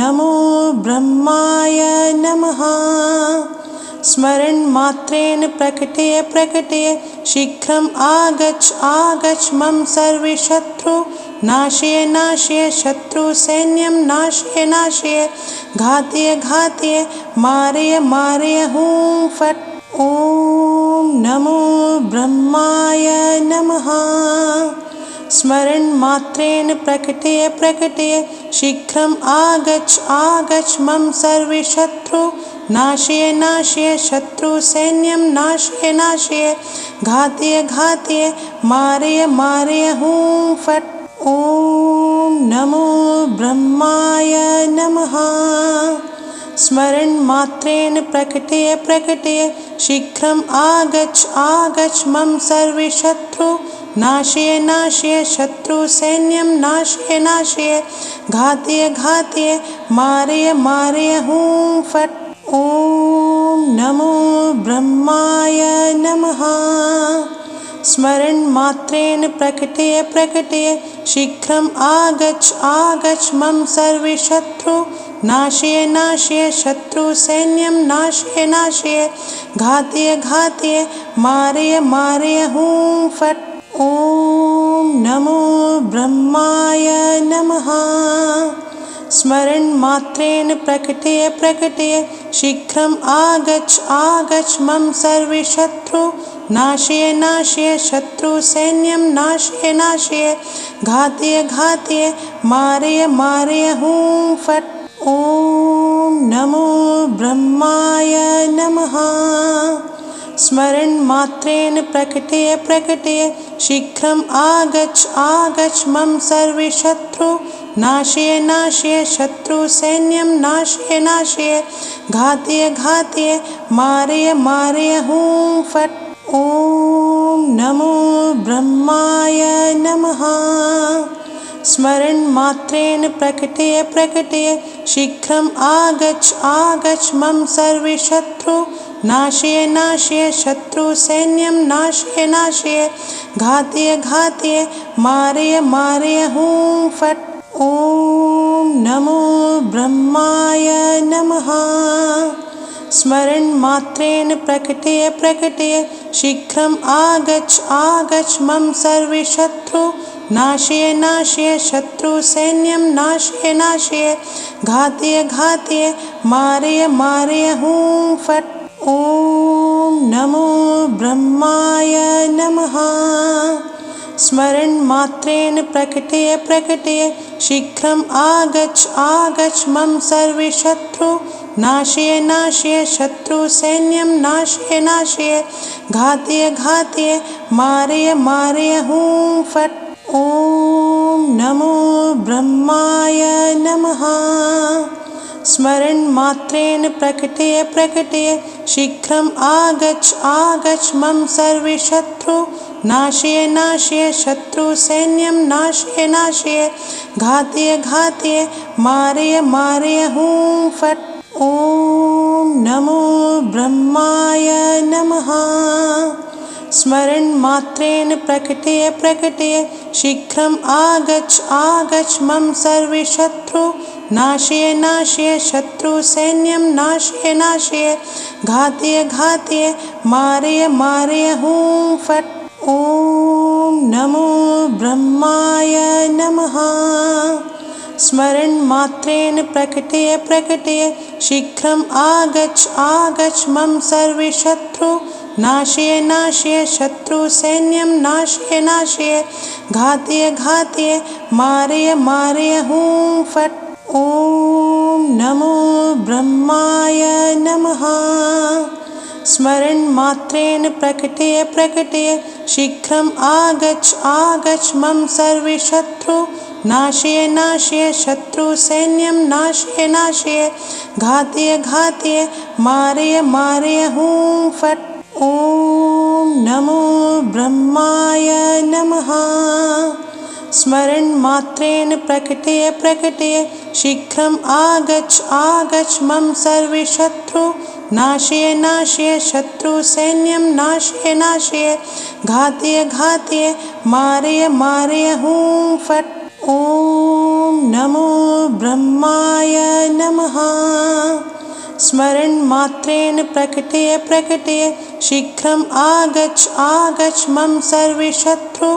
नमो ब्रह्माय नमः। स्मरन् मात्रेण प्रकटय प्रकटय शीघ्रम् आगच्छ मम सर्वशत्रु नाशय नाशय शत्रु सैन्यं नाशय नाशय घातय घातय मारय मारय हूं फट्। ॐ नमो ब्रह्माय नमः। स्मरन् मात्रेण प्रकटय प्रकटय शीघ्रम् आगच्छ मम सर्वशत्रु नाशय नाशय शत्रु सैन्यं नाशय नाशय घातय घातय मारय मारय हूं फट्। ॐ नमो ब्रह्माय नमः। स्मरन् मात्रेण प्रकटय प्रकटय शीघ्रम् आगच्छ मम सर्वशत्रु नाशय नाशय शत्रु सैन्यं नाशय नाशय घातय घातय मारय मारय हूं फट्। ॐ नमो ब्रह्माय नमः। स्मरन् मात्रेण प्रकटय प्रकटय शीघ्रम् आगच्छ मम सर्वशत्रु नाशय नाशय शत्रु सैन्यं नाशय नाशय घातय घातय मारय मारय हूं फट्। ॐ नमो ब्रह्माय नमः। स्मरन् मात्रेण प्रकटय प्रकटय शीघ्रम् आगच्छ मम सर्वशत्रु नाशय नाशय शत्रु सैन्यं नाशय नाशय घातय घातय मारय मारय हूं फट्। ॐ नमो ब्रह्माय नमः। स्मरन् मात्रेण प्रकटय प्रकटय शीघ्रम् आगच्छ मम सर्वशत्रु नाशय नाशय शत्रु सैन्यं नाशय नाशय घातय घातय मारय मारय हूं फट्। ॐ नमो ब्रह्माय नमः। स्मरन् मात्रेण प्रकटय प्रकटय शीघ्रम् आगच्छ मम सर्वशत्रु नाशय नाशय शत्रु सैन्यं नाशय नाशय घातय घातय मारय मारय हूं फट्। ॐ नमो ब्रह्माय नमः। स्मरन् मात्रेण प्रकटय प्रकटय शीघ्रम् आगच्छ मम सर्वशत्रु नाशय नाशय शत्रु सैन्यं नाशय नाशय घातय घातय मारय मारय हूं फट्। ॐ नमो ब्रह्माय नमः। स्मरन् मात्रेण प्रकटय प्रकटय शीघ्रम् आगच्छ मम सर्वशत्रु नाशय नाशय शत्रु सैन्यं नाशय नाशय घातय घातय मारय मारय हूं फट्। ॐ नमो ब्रह्माय नमः। स्मरन् मात्रेण प्रकटय प्रकटय शीघ्रम् आगच्छ मम सर्वशत्रु नाशय नाशय शत्रु सैन्यं नाशय नाशय घातय घातय मारय मारय हूं फट्। ॐ नमो ब्रह्माय नमः। स्मरन् मात्रेण प्रकटय प्रकटय शीघ्रम् आगच्छ मम सर्वशत्रु नाशय नाशय शत्रु सैन्यं नाशय नाशय घातय घातय मारय मारय हूं फट्। ॐ नमो ब्रह्माय नमः। स्मरन् मात्रेण प्रकटय प्रकटय शीघ्रम् आगच्छ मम सर्वशत्रु नाशय नाशय शत्रु सैन्यं नाशय नाशय घातय घातय मारय मारय हूं फट्। ॐ नमो ब्रह्माय नमः। स्मरन् मात्रेण प्रकटय प्रकटय शीघ्रम् आगच्छ मम सर्वशत्रु नाशय नाशय शत्रु सैन्यं नाशय नाशय घातय घातय मारय मारय हूं फट्। ॐ नमो ब्रह्माय नमः। स्मरन् मात्रेण प्रकटय प्रकटय शीघ्रम् आगच्छ मम सर्वशत्रु नाशय नाशय शत्रु सैन्यं नाशय नाशय घातय घातय मारय मारय हूं फट्। ॐ नमो ब्रह्माय नमः। स्मरणमात्रेण प्रकटय प्रकटय शीघ्रम् आगच्छ आगच्छ मम सर्वशत्रु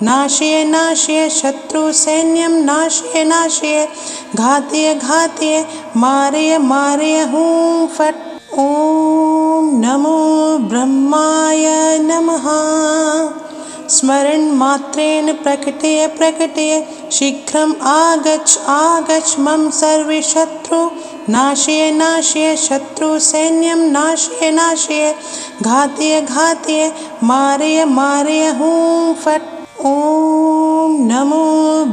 नाशय नाशय शत्रुसैन्यं नाशय नाशय घातय घातय मारय मारय हूं फट्। ॐ नमो ब्रह्माय नमः। स्मरणमात्रेण प्रकटय प्रकटय शीघ्रम् आगच्छ आगच्छ मम सर्वशत्रु नाशय नाशय शत्रुसैन्यं नाशय नाशय घातय घातय मारय मारय हूं फट्। ॐ नमो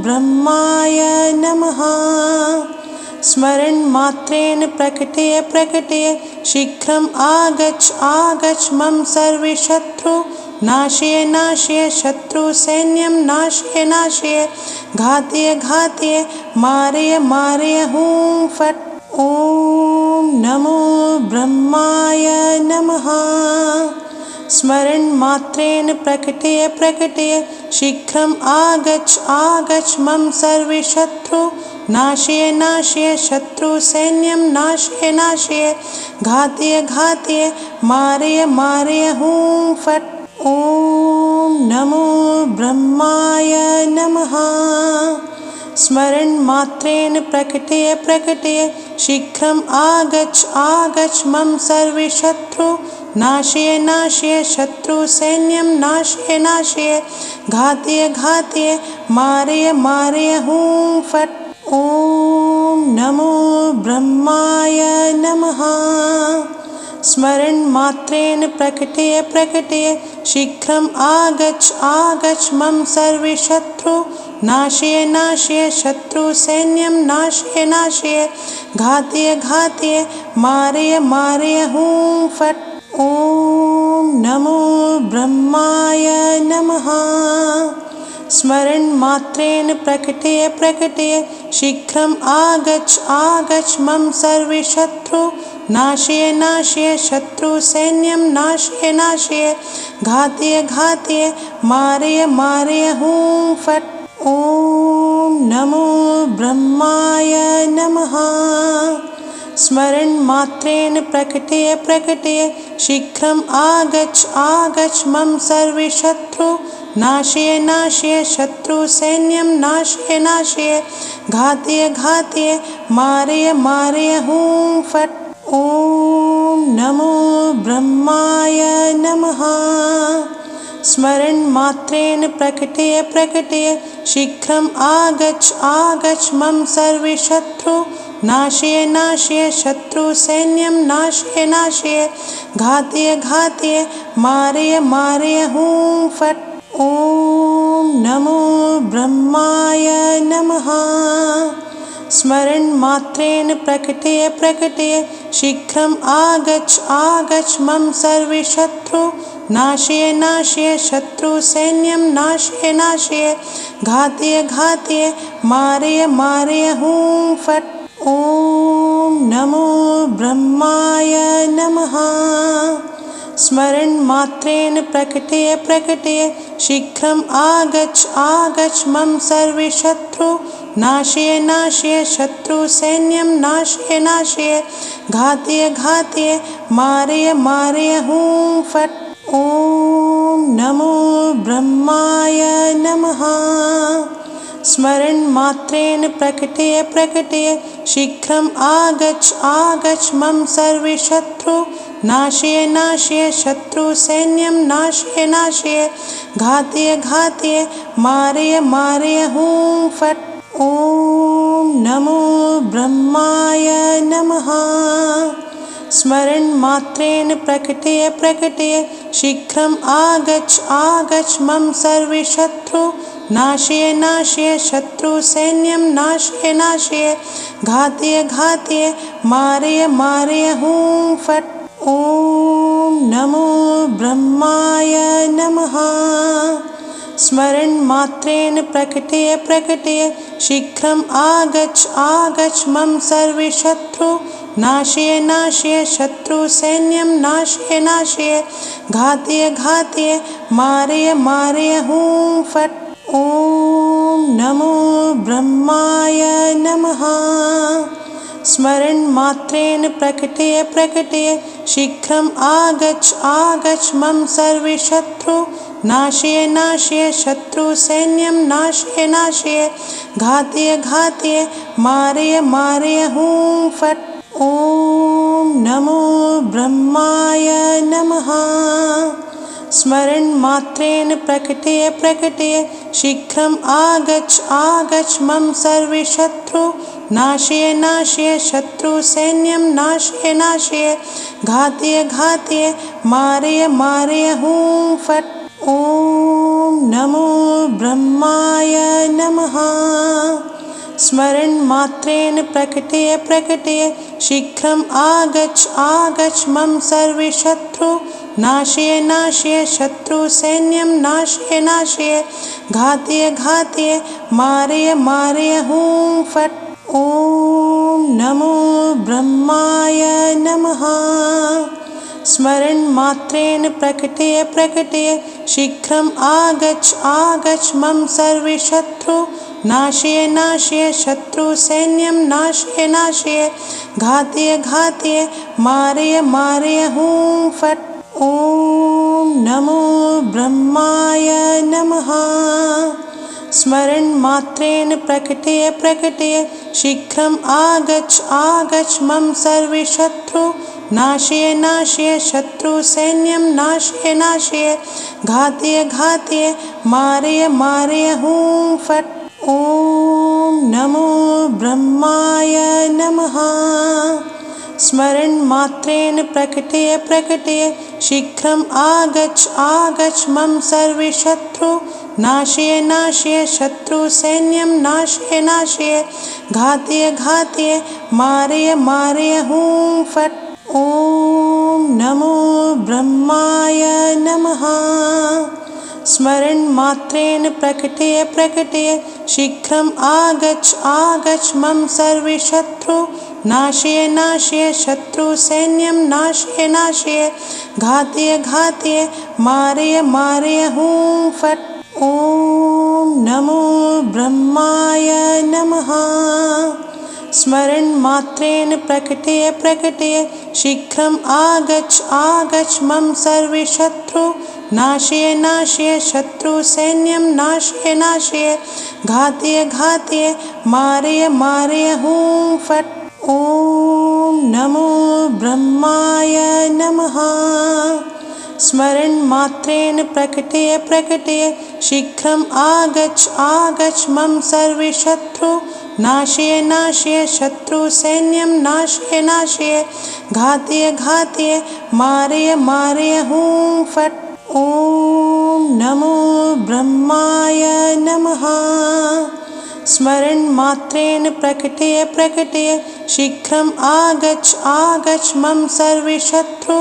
ब्रह्माय नमः। स्मरणमात्रेण प्रकटय प्रकटय शीघ्रम् आगच्छ आगच्छ मम सर्वशत्रु नाशय नाशय शत्रुसैन्यं नाशय नाशय घातय घातय मारय मारय हूं फट्। ॐ नमो ब्रह्माय नमः। स्मरणमात्रेण प्रकटय प्रकटय शीघ्रम् आगच्छ आगच्छ मम सर्वशत्रु नाशय नाशय शत्रुसैन्यं नाशय नाशय घातय घातय मारय मारय हूं फट्। ॐ नमो ब्रह्माय नमः। स्मरणमात्रेण प्रकटय प्रकटय शीघ्रम् आगच्छ आगच्छ मम सर्वशत्रु नाशय नाशय शत्रुसैन्यं नाशय नाशय घातय घातय मारय मारय हूं फट्। ॐ नमो ब्रह्माय नमः। स्मरणमात्रेण प्रकटय प्रकटय शीघ्रम् आगच्छ आगच्छ मम सर्वशत्रु नाशय नाशय शत्रुसैन्यं नाशय नाशय घातय घातय मारय मारय हूं फट्। ॐ नमो ब्रह्माय नमः। स्मरणमात्रेण प्रकटय प्रकटय शीघ्रम् आगच्छ आगच्छ मम सर्वशत्रु नाशय नाशय शत्रुसैन्यं नाशय नाशय घातय घातय मारय मारय हूं फट्। ॐ नमो ब्रह्माय नमः। स्मरणमात्रेण प्रकटय प्रकटय शीघ्रम् आगच्छ आगच्छ मम सर्वशत्रु नाशय नाशय शत्रुसैन्यं नाशय नाशय घातय घातय मारय मारय हूं फट्। ॐ नमो ब्रह्माय नमः। स्मरणमात्रेण प्रकटय प्रकटय शीघ्रम् आगच्छ आगच्छ मम सर्वशत्रु नाशय नाशय शत्रुसैन्यं नाशय नाशय घातय घातय मारय मारय हूं फट्। ॐ नमो ब्रह्माय नमः। स्मरणमात्रेण प्रकटय प्रकटय शीघ्रम् आगच्छ आगच्छ मम सर्वशत्रु नाशय नाशय शत्रुसैन्यं नाशय नाशय घातय घातय मारय मारय हूं फट्। ॐ नमो ब्रह्माय नमः। स्मरणमात्रेण प्रकटय प्रकटय शीघ्रम् आगच्छ आगच्छ मम सर्वशत्रु नाशय नाशय शत्रुसैन्यं नाशय नाशय घातय घातय मारय मारय हूं फट्। ॐ नमो ब्रह्माय नमः। स्मरणमात्रेण प्रकटय प्रकटय शीघ्रम् आगच्छ आगच्छ मम सर्वशत्रु नाशय नाशय शत्रुसैन्यं नाशय नाशय घातय घातय मारय मारय हूं फट्। ॐ नमो ब्रह्माय नमः। स्मरणमात्रेण प्रकटय प्रकटय शीघ्रम् आगच्छ आगच्छ मम सर्वशत्रु नाशय नाशय शत्रुसैन्यं नाशय नाशय घातय घातय मारय मारय हूं फट्। ॐ नमो ब्रह्माय नमः। स्मरणमात्रेण प्रकटय प्रकटय शीघ्रम् आगच्छ आगच्छ मम सर्वशत्रु नाशय नाशय शत्रुसैन्यं नाशय नाशय घातय घातय मारय मारय हूं फट्। ॐ नमो ब्रह्माय नमः। स्मरन् मात्रेण प्रकटय प्रकटय शीघ्रम् आगच्छ आगच्छ मम सर्वशत्रु नाशय नाशय शत्रु सैन्यं नाशय नाशय घातय घातय मारय मारय हूं फट्। ॐ नमो ब्रह्माय नमः। स्मरन् मात्रेण प्रकटय प्रकटय शीघ्रम् आगच्छ आगच्छ मम सर्वशत्रु नाशय नाशय शत्रु सैन्यं नाशय नाशय घातय घातय मारय मारय हूं फट्। ॐ नमो ब्रह्माय नमः। स्मरन् मात्रेण प्रकटय प्रकटय शीघ्रम् आगच्छ आगच्छ मम सर्वशत्रु नाशय नाशय शत्रु सैन्यं नाशय नाशय घातय घातय मारय मारय हूं फट्। ॐ नमो ब्रह्माय नमः। स्मरन् मात्रेण प्रकटय प्रकटय शीघ्रम् आगच्छ आगच्छ मम सर्वशत्रु नाशय नाशय शत्रु सैन्यं नाशय नाशय घातय घातय मारय मारय हूं फट्। ॐ नमो ब्रह्माय नमः। स्मरन् मात्रेण प्रकटय प्रकटय शीघ्रम् आगच्छ आगच्छ मम सर्वशत्रु नाशय नाशय शत्रु सैन्यं नाशय नाशय घातय घातय मारय मारय हूं फट्। ॐ नमो ब्रह्माय नमः। स्मरन् मात्रेण प्रकटय प्रकटय शीघ्रम् आगच्छ आगच्छ मम सर्वशत्रु नाशय नाशय शत्रु सैन्यं नाशय नाशय घातय घातय मारय मारय हूं फट्। ॐ नमो ब्रह्माय नमः। स्मरन् मात्रेण प्रकटय प्रकटय शीघ्रम् आगच्छ आगच्छ मम सर्वशत्रु नाशय नाशय शत्रु सैन्यं नाशय नाशय घातय घातय मारय मारय हूं फट्। ॐ नमो ब्रह्माय नमः। स्मरन् मात्रेण प्रकटय प्रकटय शीघ्रम् आगच्छ आगच्छ मम सर्वशत्रु नाशय नाशय शत्रु सैन्यं नाशय नाशय घातय घातय मारय मारय हूं फट्। ॐ नमो ब्रह्माय नमः। स्मरन् मात्रेण प्रकटय प्रकटय शीघ्रम् आगच्छ आगच्छ मम सर्वशत्रु नाशय नाशय शत्रु सैन्यं नाशय नाशय घातय घातय मारय मारय हूं फट्। ॐ नमो ब्रह्माय नमः। स्मरन् मात्रेण प्रकटय प्रकटय शीघ्रम् आगच्छ आगच्छ मम सर्वशत्रु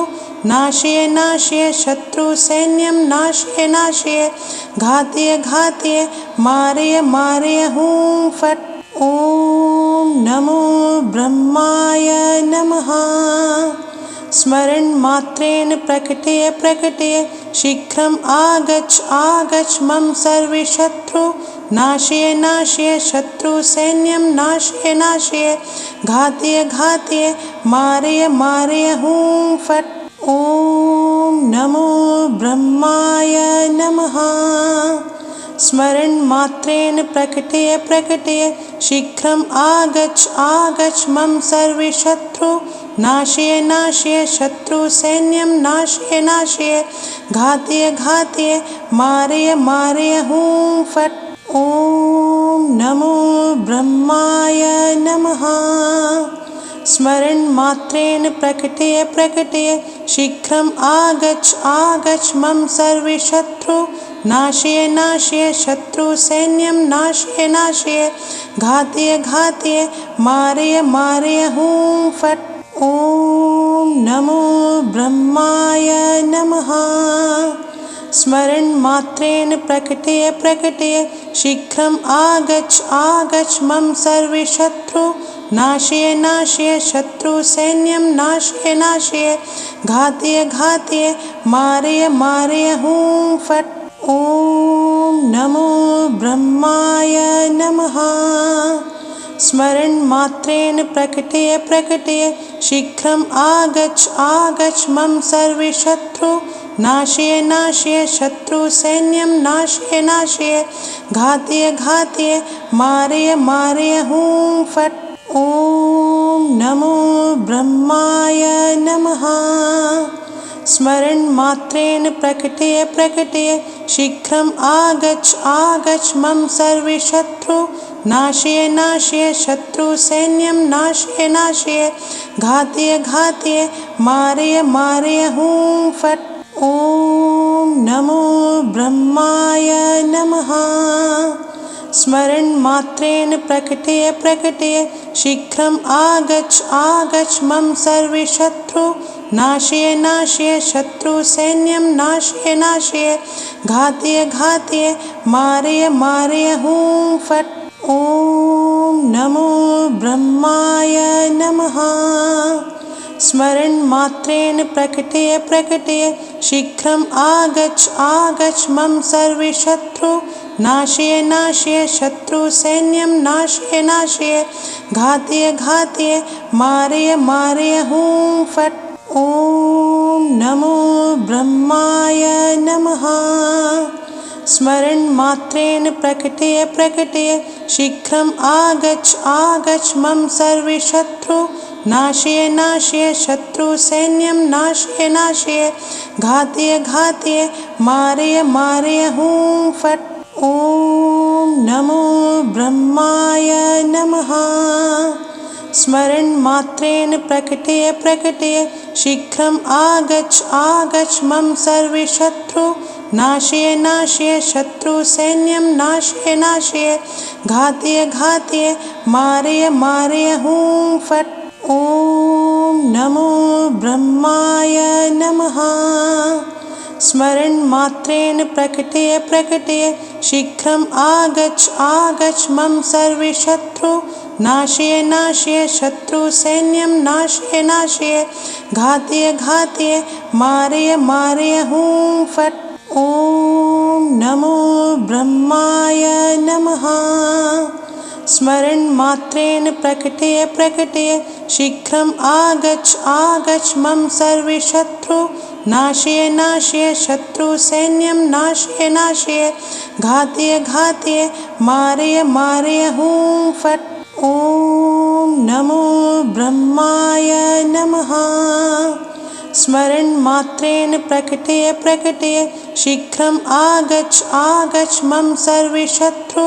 नाशय नाशय शत्रु सैन्यं नाशय नाशय घातय घातय मारय मारय हूं फट्। ॐ नमो ब्रह्माय नमः। स्मरन् मात्रेण प्रकटय प्रकटय शीघ्रम् आगच्छ आगच्छ मम सर्वशत्रु नाशय नाशय शत्रु सैन्यं नाशय नाशय घातय घातय मारय मारय हूं फट्। ॐ नमो ब्रह्माय नमः। स्मरन् मात्रेण प्रकटय प्रकटय शीघ्रम् आगच्छ आगच्छ मम सर्वशत्रु नाशय नाशय शत्रु सैन्यं नाशय नाशय घातय घातय मारय मारय हूं फट्। ॐ नमो ब्रह्माय नमः। स्मरन् मात्रेण प्रकटय प्रकटय शीघ्रम् आगच्छ आगच्छ मम सर्वशत्रु नाशय नाशय शत्रु सैन्यं नाशय नाशय घातय घातय मारय मारय हूं फट्। ॐ नमो ब्रह्माय नमः। स्मरन् मात्रेण प्रकटय प्रकटय शीघ्रम् आगच्छ आगच्छ मम सर्वशत्रु नाशय नाशय शत्रु सैन्यं नाशय नाशय घातय घातय मारय मारय हूं फट्। ॐ नमो ब्रह्माय नमः। स्मरणमात्रेण प्रकटय प्रकटय शीघ्रम् आगच्छ आगच्छ मम सर्वशत्रु नाशय नाशय शत्रुसैन्यं नाशय नाशय घातय घातय मारय मारय हूं फट्। ॐ नमो ब्रह्माय नमः। स्मरणमात्रेण प्रकटय प्रकटय शीघ्रम् आगच्छ आगच्छ मम सर्वशत्रु नाशय नाशय शत्रुसैन्यं नाशय नाशय घातय घातय मारय मारय हूं फट्। ॐ नमो ब्रह्माय नमः। स्मरणमात्रेण प्रकटय प्रकटय शीघ्रम् आगच्छ आगच्छ मम सर्वशत्रु नाशय नाशय शत्रुसैन्यं नाशय नाशय घातय घातय मारय मारय हूं फट्। ॐ नमो ब्रह्माय नमः। स्मरणमात्रेण प्रकटय प्रकटय शीघ्रम् आगच्छ आगच्छ मम सर्वशत्रु नाशय नाशय शत्रुसैन्यं नाशय नाशय घातय घातय मारय मारय हूं फट्। ॐ नमो ब्रह्माय नमः। स्मरणमात्रेण प्रकटय प्रकटय शीघ्रम् आगच्छ आगच्छ मम सर्वशत्रु नाशय नाशय शत्रुसैन्यं नाशय नाशय घातय घातय मारय मारय हूं फट्। ॐ नमो ब्रह्माय नमः। स्मरणमात्रेण प्रकटय प्रकटय शीघ्रम् आगच्छ आगच्छ मम सर्वशत्रु नाशय नाशय शत्रुसैन्यं नाशय नाशय घातय घातय मारय मारय हूं फट्। ॐ नमो ब्रह्माय नमः। स्मरणमात्रेण प्रकटय प्रकटय शीघ्रम् आगच्छ आगच्छ मम सर्वशत्रु नाशय नाशय शत्रुसैन्यं नाशय नाशय घातय घातय मारय मारय हूं फट्। ॐ नमो ब्रह्माय नमः। स्मरणमात्रेण प्रकटय प्रकटय शीघ्रम् आगच्छ आगच्छ मम सर्वशत्रु नाशय नाशय शत्रुसैन्यं नाशय नाशय घातय घातय मारय मारय हूं फट्। ॐ नमो ब्रह्माय नमः। स्मरणमात्रेण प्रकटय प्रकटय शीघ्रम् आगच्छ आगच्छ मम सर्वशत्रु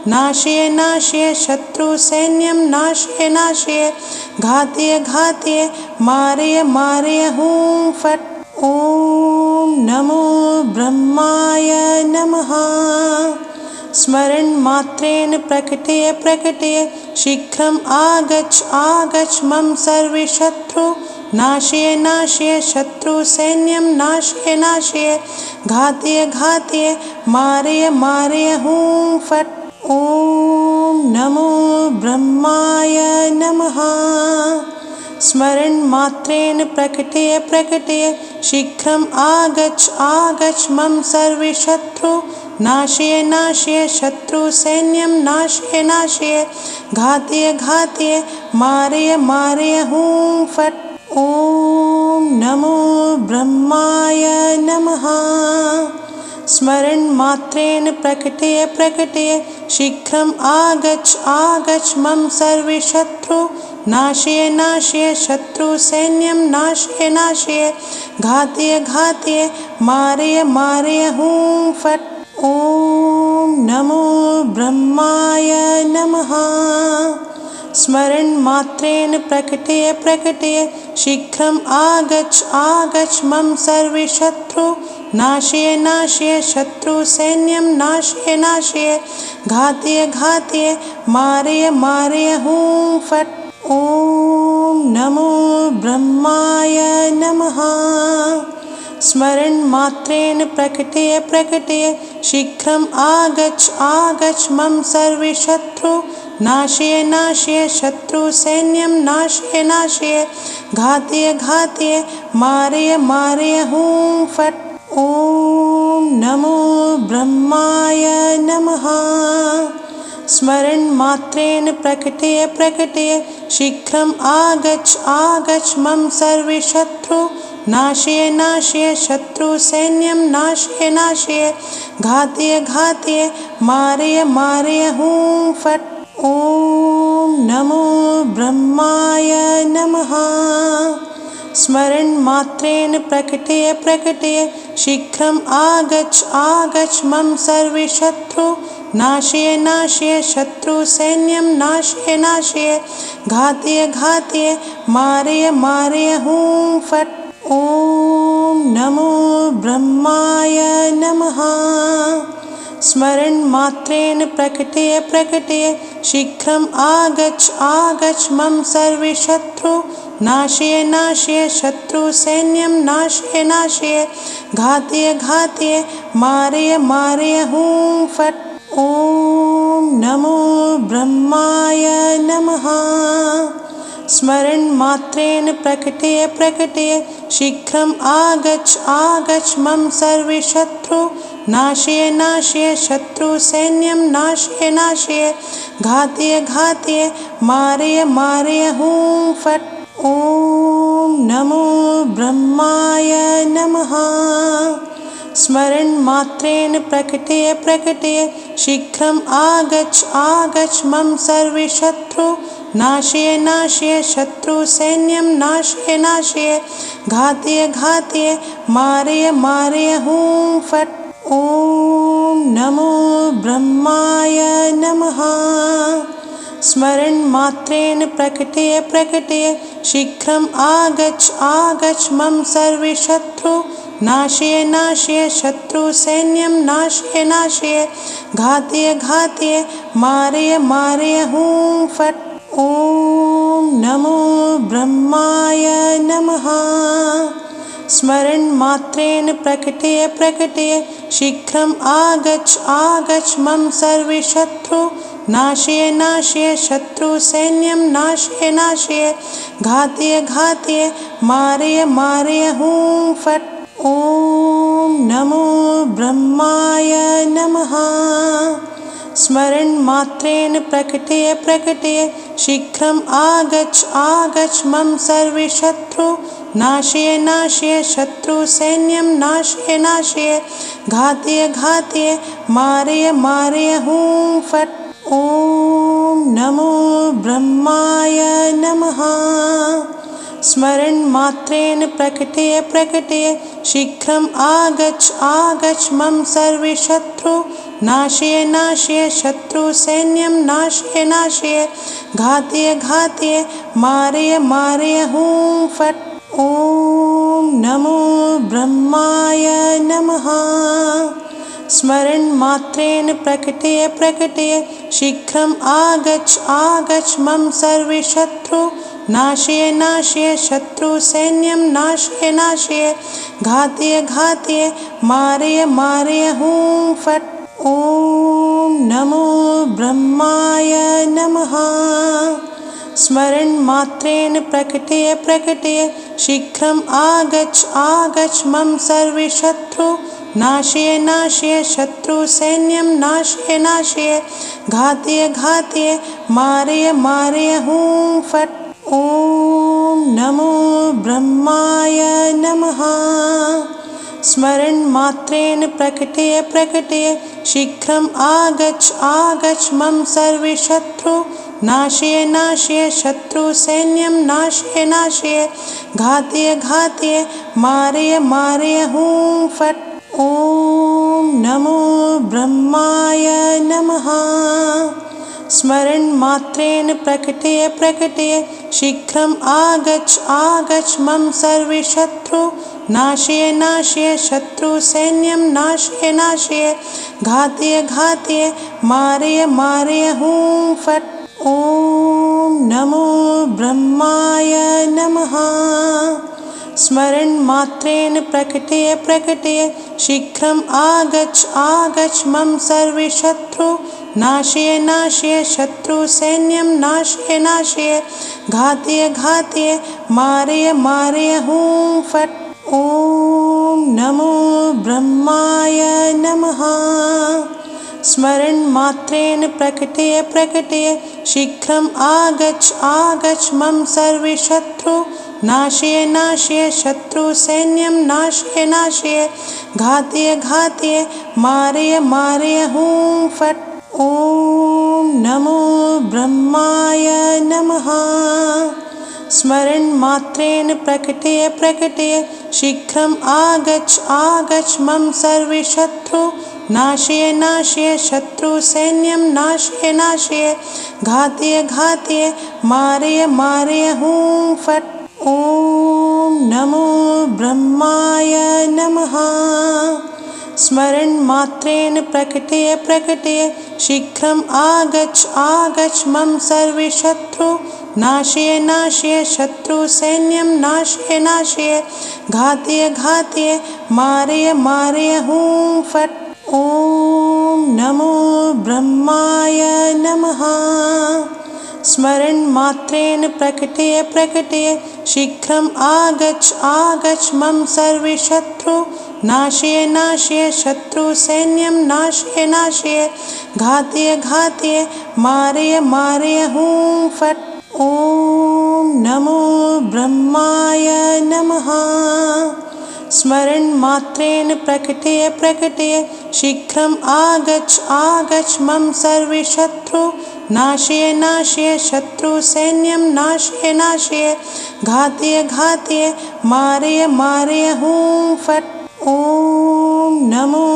नाशय नाशय शत्रुसैन्यं नाशय नाशय घातय घातय मारय मारय हूं फट्। ॐ नमो ब्रह्माय नमः। स्मरणमात्रेण प्रकटय प्रकटय शीघ्रम् आगच्छ आगच्छ मम सर्वशत्रु नाशय नाशय शत्रुसैन्यं नाशय नाशय घातय घातय मारय मारय हूं फट्। ॐ नमो ब्रह्माय नमः। स्मरणमात्रेण प्रकटय प्रकटय शीघ्रम् आगच्छ आगच्छ मम सर्वशत्रु नाशय नाशय शत्रुसैन्यं नाशय नाशय घातय घातय मारय मारय हूं फट्। ॐ नमो ब्रह्माय नमः। स्मरणमात्रेण प्रकटय प्रकटय शीघ्रम् आगच्छ आगच्छ मम सर्वशत्रु नाशय नाशय शत्रुसैन्यं नाशय नाशय घातय घातय मारय मारय हूं फट्। ॐ नमो ब्रह्माय नमः। स्मरणमात्रेण प्रकटय प्रकटय शीघ्रम् आगच्छ आगच्छ मम सर्वशत्रु नाशय नाशय शत्रुसैन्यं नाशय नाशय घातय घातय मारय मारय हूं फट्। ॐ नमो ब्रह्माय नमः। स्मरणमात्रेण प्रकटय प्रकटय शीघ्रम् आगच्छ आगच्छ मम सर्वशत्रु नाशय नाशय शत्रुसैन्यं नाशय नाशय घातय घातय मारय मारय हूं फट्। ॐ ॐ नमो ब्रह्माय नमः। स्मरन् मात्रेण प्रकटय प्रकटय शीघ्रम् आगच्छ आगच्छ मम सर्वशत्रु नाशय नाशय शत्रु सैन्यं नाशय नाशय घातय घातय मारय मारय हूं फट्। ॐ नमो ब्रह्माय नमः। स्मरन् मात्रेण प्रकटय प्रकटय शीघ्रम् आगच्छ आगच्छ मम सर्वशत्रु नाशय नाशय शत्रु सैन्यं नाशय नाशय घातय घातय मारय मारय हूं फट्। ॐ नमो ब्रह्माय नमः। स्मरन् मात्रेण प्रकटय प्रकटय शीघ्रम् आगच्छ आगच्छ मम सर्वशत्रु नाशय नाशय शत्रु सैन्यं नाशय नाशय घातय घातय मारय मारय हूं फट्। ॐ नमो ब्रह्माय नमः। स्मरन् मात्रेण प्रकटय प्रकटय शीघ्रम् आगच्छ आगच्छ मम सर्वशत्रु नाशय नाशय शत्रु सैन्यं नाशय नाशय घातय घातय मारय मारय हूं फट्। ॐ नमो ब्रह्माय नमः। स्मरन् मात्रेण प्रकटय प्रकटय शीघ्रम् आगच्छ आगच्छ मम सर्वशत्रु नाशय नाशय शत्रु सैन्यं नाशय नाशय घातय घातय मारय मारय हूं फट्। ॐ नमो ब्रह्माय नमः। स्मरन् मात्रेण प्रकटय प्रकटय शीघ्रम् आगच्छ आगच्छ मम सर्वशत्रु नाशय नाशय शत्रु सैन्यं नाशय नाशय घातय घातय मारय मारय हूं फट्। ॐ नमो ब्रह्माय नमः। स्मरन् मात्रेण प्रकटय प्रकटय शीघ्रम् आगच्छ आगच्छ मम सर्वशत्रु नाशय नाशय शत्रु सैन्यं नाशय नाशय घातय घातय मारय मारय हूं फट्। ॐ नमो ब्रह्माय नमः। स्मरन् मात्रेण प्रकटय प्रकटय शीघ्रम् आगच्छ आगच्छ मम सर्वशत्रु नाशय नाशय शत्रु सैन्यं नाशय नाशय घातय घातय मारय मारय हूं फट्। ॐ नमो ब्रह्माय नमः। स्मरन् मात्रेण प्रकटय प्रकटय शीघ्रम् आगच्छ आगच्छ मम सर्वशत्रु नाशय नाशय शत्रु सैन्यं नाशय नाशय घातय घातय मारय मारय हूं फट्। ॐ नमो ब्रह्माय नमः। स्मरन् मात्रेण प्रकटय प्रकटय शीघ्रम् आगच्छ आगच्छ मम सर्वशत्रु नाशय नाशय शत्रु सैन्यं नाशय नाशय घातय घातय मारय मारय हूं फट्। ॐ नमो ब्रह्माय नमः। स्मरन् मात्रेण प्रकटय प्रकटय शीघ्रम् आगच्छ आगच्छ मम सर्वशत्रु नाशय नाशय शत्रु सैन्यं नाशय नाशय घातय घातय मारय मारय हूं फट्। ॐ नमो ब्रह्माय नमः। स्मरन् मात्रेण प्रकटय प्रकटय शीघ्रम् आगच्छ आगच्छ मम सर्वशत्रु नाशय नाशय शत्रु सैन्यं नाशय नाशय घातय घातय मारय मारय हूं फट्। ॐ नमो ब्रह्माय नमः। स्मरन् मात्रेण प्रकटय प्रकटय शीघ्रम् आगच्छ आगच्छ मम सर्वशत्रु नाशय नाशय शत्रु सैन्यं नाशय नाशय घातय घातय मारय मारय हूं फट्। ॐ नमो ब्रह्माय नमः। स्मरन् मात्रेण प्रकटय प्रकटय शीघ्रम् आगच्छ आगच्छ मम सर्वशत्रु नाशय नाशय शत्रु सैन्यं नाशय नाशय घातय घातय मारय मारय हूं फट्। ॐ नमो ब्रह्माय नमः। स्मरन् मात्रेण प्रकटय प्रकटय शीघ्रम् आगच्छ आगच्छ मम सर्वशत्रु नाशय नाशय शत्रु सैन्यं नाशय नाशय घातय घातय मारय मारय हूं फट्। ॐ नमो ब्रह्माय नमः। स्मरन् मात्रेण प्रकटय प्रकटय शीघ्रम् आगच्छ आगच्छ मम सर्वशत्रु नाशय नाशय शत्रु सैन्यं नाशय नाशय घातय घातय मारय मारय हूं फट्। ॐ नमो ब्रह्माय नमः। स्मरन् मात्रेण प्रकटय प्रकटय शीघ्रम् आगच्छ आगच्छ मम सर्वशत्रु नाशय नाशय शत्रु सैन्यं नाशय नाशय घातय घातय मारय मारय हूं फट्। ॐ नमो ब्रह्माय नमः। स्मरन् मात्रेण प्रकटय प्रकटय शीघ्रम् आगच्छ आगच्छ मम सर्वशत्रु नाशय नाशय शत्रु सैन्यं नाशय नाशय घातय घातय मारय मारय हूं फट्। ॐ नमो ब्रह्माय नमः। स्मरन् मात्रेण प्रकटय प्रकटय शीघ्रम् आगच्छ आगच्छ मम सर्वशत्रु नाशय नाशय शत्रु सैन्यं नाशय नाशय घातय घातय मारय मारय हूं फट्। ॐ नमो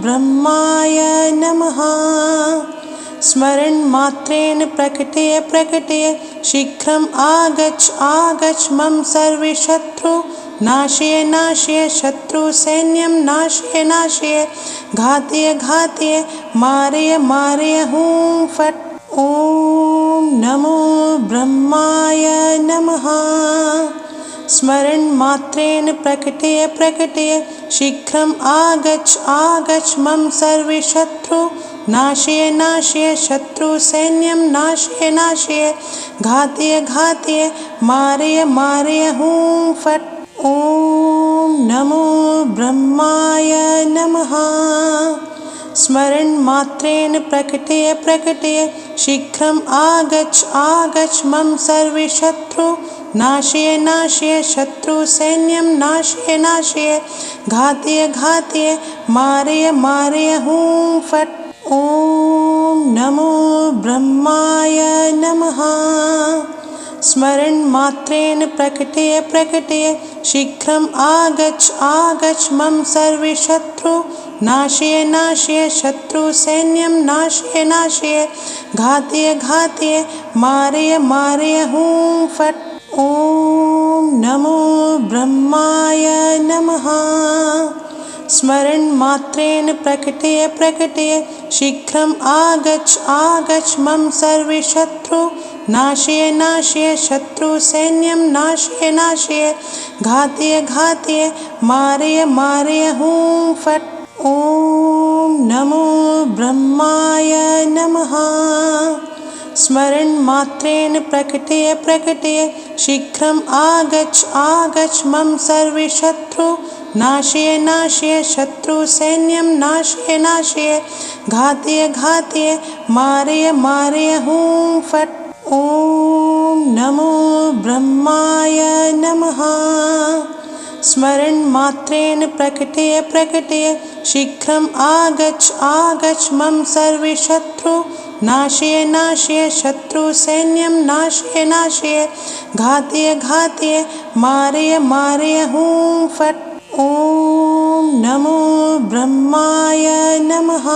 ब्रह्माय नमः। स्मरन् मात्रेण प्रकटय प्रकटय शीघ्रम् आगच्छ आगच्छ मम सर्वशत्रु नाशय नाशय शत्रु सैन्यं नाशय नाशय घातय घातय मारय मारय हूं फट्। ॐ नमो ब्रह्माय नमः। स्मरन् मात्रेण प्रकटय प्रकटय शीघ्रम् आगच्छ आगच्छ मम सर्वशत्रु नाशय नाशय शत्रु सैन्यं नाशय नाशय घातय घातय मारय मारय हूं फट्। ॐ नमो ब्रह्माय नमः। स्मरन् मात्रेण प्रकटय प्रकटय शीघ्रम् आगच्छ आगच्छ मम सर्वशत्रु नाशय नाशय शत्रु सैन्यं नाशय नाशय घातय घातय मारय मारय हूं फट्। ॐ नमो ब्रह्माय नमः। स्मरन् मात्रेण प्रकटय प्रकटय शीघ्रम् आगच्छ आगच्छ मम सर्वशत्रु नाशय नाशय शत्रु सैन्यं नाशय नाशय घातय घातय मारय मारय हूं फट्। ॐ नमो ब्रह्माय नमः। स्मरन् मात्रेण प्रकटय प्रकटय शीघ्रम् आगच्छ आगच्छ मम सर्वशत्रु नाशय नाशय शत्रु सैन्यं नाशय नाशय घातय घातय मारय मारय हूं फट्। ॐ नमो ब्रह्माय नमः। स्मरन् मात्रेण प्रकटय प्रकटय शीघ्रम् आगच्छ आगच्छ मम सर्वशत्रु नाशय नाशय शत्रु सैन्यं नाशय नाशय घातय घातय मारय मारय हूं फट्। ॐ नमो ब्रह्माय नमः। स्मरन् मात्रेण प्रकटय प्रकटय शीघ्रम् आगच्छ आगच्छ मम सर्वशत्रु नाशय नाशय शत्रु सैन्यं नाशय नाशय घातय घातय मारय मारय हूं फट्। ॐ नमो ब्रह्माय नमः।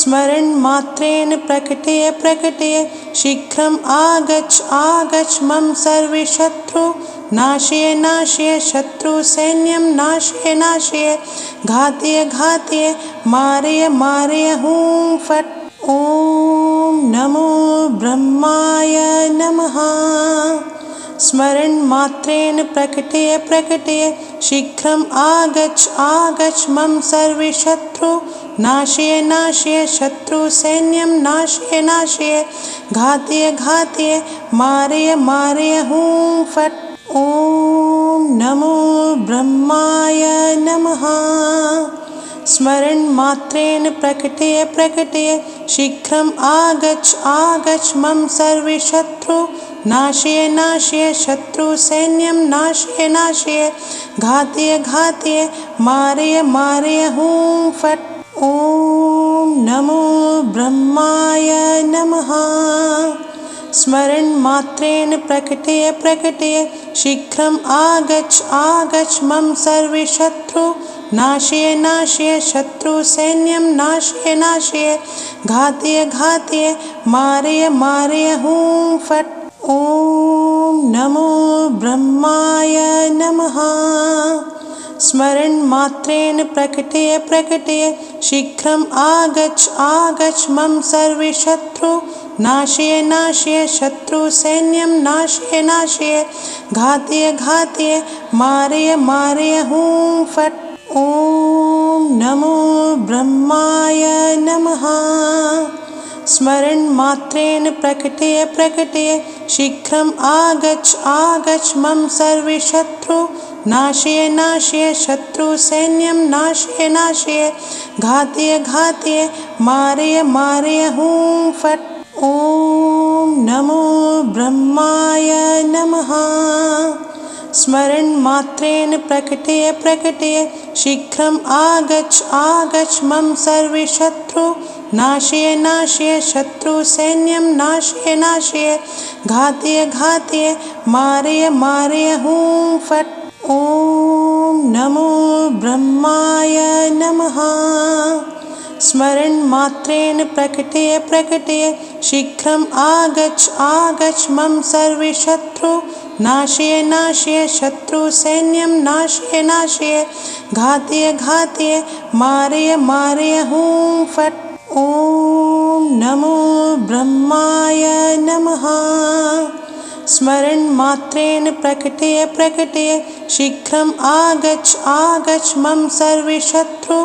स्मरन् मात्रेण प्रकटय प्रकटय शीघ्रम् आगच्छ आगच्छ मम सर्वशत्रु नाशय नाशय शत्रु सैन्यं नाशय नाशय घातय घातय मारय मारय हूं फट्। ॐ नमो ब्रह्माय नमः। स्मरन् मात्रेण प्रकटय प्रकटय शीघ्रम् आगच्छ आगच्छ मम सर्वशत्रु नाशय नाशय शत्रु सैन्यं नाशय नाशय घातय घातय मारय मारय हूं फट्। ॐ नमो ब्रह्माय नमः। स्मरन् मात्रेण प्रकटय प्रकटय शीघ्रम् आगच्छ आगच्छ मम सर्वशत्रु नाशय नाशय शत्रु सैन्यं नाशय नाशय घातय घातय मारय मारय हूं फट्। ॐ नमो ब्रह्माय नमः। स्मरन् मात्रेण प्रकटय प्रकटय शीघ्रम् आगच्छ आगच्छ मम सर्वशत्रु नाशय नाशय शत्रु सैन्यं नाशय नाशय घातय घातय मारय मारय हूं फट्। ॐ नमो ब्रह्माय नमः। स्मरन् मात्रेण प्रकटय प्रकटय शीघ्रम् आगच्छ आगच्छ मम सर्वशत्रु नाशय नाशय शत्रु सैन्यं नाशय नाशय घातय घातय मारय मारय हूं फट्। ॐ नमो ब्रह्माय नमः। स्मरन् मात्रेण प्रकटय प्रकटय शीघ्रम् आगच्छ आगच्छ मम सर्वशत्रु नाशय नाशय शत्रु सैन्यं नाशय नाशय घातय घातय मारय मारय हूं फट्। ॐ नमो ब्रह्माय नमः। स्मरन् मात्रेण प्रकटय प्रकटय शीघ्रम् आगच्छ आगच्छ मम सर्वशत्रु नाशय नाशय शत्रु सैन्यं नाशय नाशय घातय घातय मारय मारय हूं फट्। ॐ नमो ब्रह्माय नमः। स्मरन् मात्रेण प्रकटय प्रकटय शीघ्रम् आगच्छ आगच्छ मम सर्वशत्रु नाशय नाशय शत्रु सैन्यं नाशय नाशय घातय घातय मारय मारय हूं फट्। ॐ नमो ब्रह्माय नमः। स्मरन् मात्रेण प्रकटय प्रकटय शीघ्रम् आगच्छ आगच्छ मम सर्वशत्रु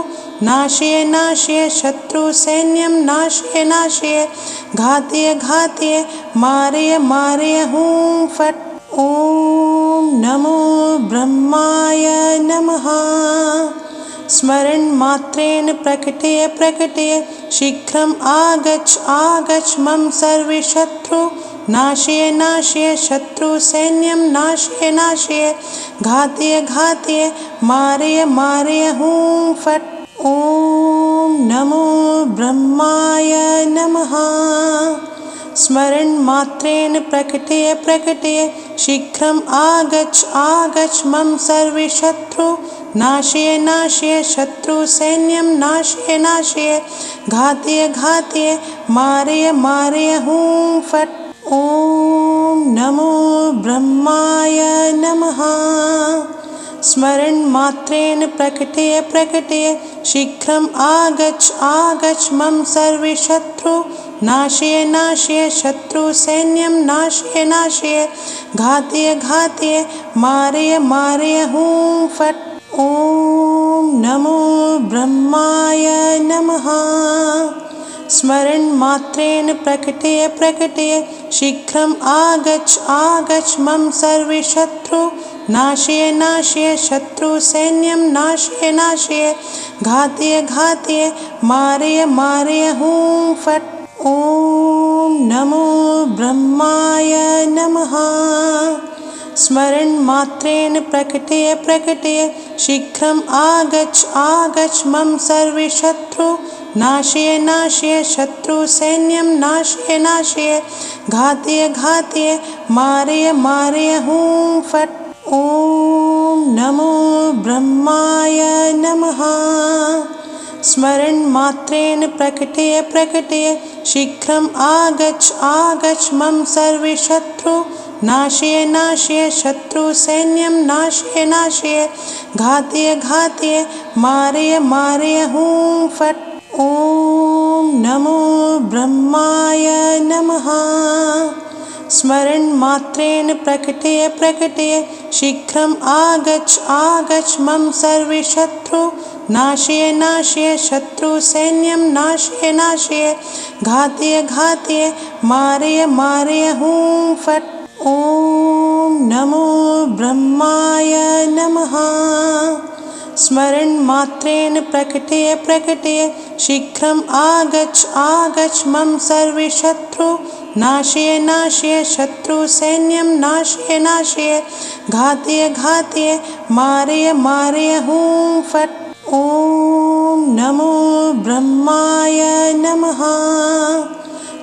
नाशय नाशय शत्रु सैन्यं नाशय नाशय घातय घातय मारय मारय हूं फट्। ॐ नमो ब्रह्माय नमः। स्मरन् मात्रेण प्रकटय प्रकटय शीघ्रम् आगच्छ आगच्छ मम सर्वशत्रु नाशय नाशय शत्रु सैन्यं नाशय नाशय घातय घातय मारय मारय हूं फट्। ॐ नमो ब्रह्माय नमः। स्मरन् मात्रेण प्रकटय प्रकटय शीघ्रम् आगच्छ आगच्छ मम सर्वशत्रु नाशय नाशय शत्रु सैन्यं नाशय नाशय घातय घातय मारय मारय हूं फट्। ॐ नमो ब्रह्माय नमः। स्मरन् मात्रेण प्रकटय प्रकटय शीघ्रम् आगच्छ आगच्छ मम सर्वशत्रु नाशय नाशय शत्रु सैन्यं नाशय नाशय घातय घातय मारय मारय हूं फट्। ॐ नमो ब्रह्माय नमः। स्मरन् मात्रेण प्रकटय प्रकटय शीघ्रम् आगच्छ आगच्छ मम सर्वशत्रु नाशय नाशय शत्रु सैन्यं नाशय नाशय घातय घातय मारय मारय हूं फट्। ॐ नमो ब्रह्माय नमः। स्मरन् मात्रेण प्रकटय प्रकटय शीघ्रम् आगच्छ आगच्छ मम सर्वशत्रु नाशय नाशय शत्रु सैन्यं नाशय नाशय घातय घातय मारय मारय हूं फट्। ॐ नमो ब्रह्माय नमः। स्मरन् मात्रेण प्रकटय प्रकटय शीघ्रम् आगच्छ आगच्छ मम सर्वशत्रु नाशय नाशय शत्रु सैन्यं नाशय नाशय घातय घातय मारय मारय हूं फट्। ॐ नमो ब्रह्माय नमः। स्मरन् मात्रेण प्रकटय प्रकटय शीघ्रम् आगच्छ आगच्छ मम सर्वशत्रु नाशय नाशय शत्रु सैन्यं नाशय नाशय घातय घातय मारय मारय हूं फट्। ॐ नमो ब्रह्माय नमः। स्मरन् मात्रेण प्रकटय प्रकटय शीघ्रम् आगच्छ आगच्छ मम सर्वशत्रु नाशय नाशय शत्रु सैन्यं नाशय नाशय घातय घातय मारय मारय हूं फट्। ॐ नमो ब्रह्माय नमः।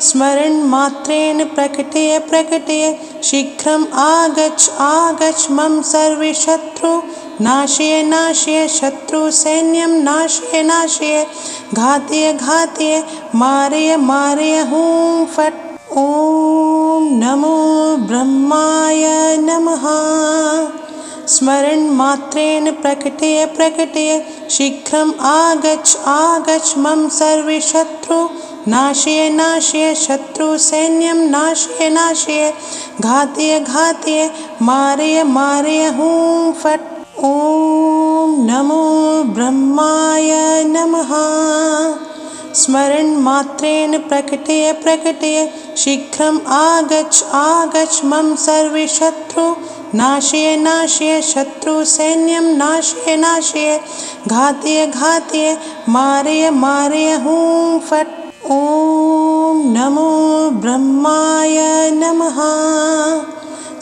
स्मरन् मात्रेण प्रकटय प्रकटय शीघ्रम् आगच्छ आगच्छ मम सर्वशत्रु नाशय नाशय शत्रु सैन्यं नाशय नाशय घातय घातय मारय मारय हूं फट्। ॐ नमो ब्रह्माय नमः। स्मरन् मात्रेण प्रकटय प्रकटय शीघ्रम् आगच्छ आगच्छ मम सर्वशत्रु नाशय नाशय शत्रु सैन्यं नाशय नाशय घातय घातय मारय मारय हूं फट्। ॐ नमो ब्रह्माय नमः। स्मरन् मात्रेण प्रकटय प्रकटय शीघ्रम् आगच्छ आगच्छ मम सर्वशत्रु नाशय नाशय शत्रु सैन्यं नाशय नाशय घातय घातय मारय मारय हूं फट्। ॐ नमो ब्रह्माय नमः।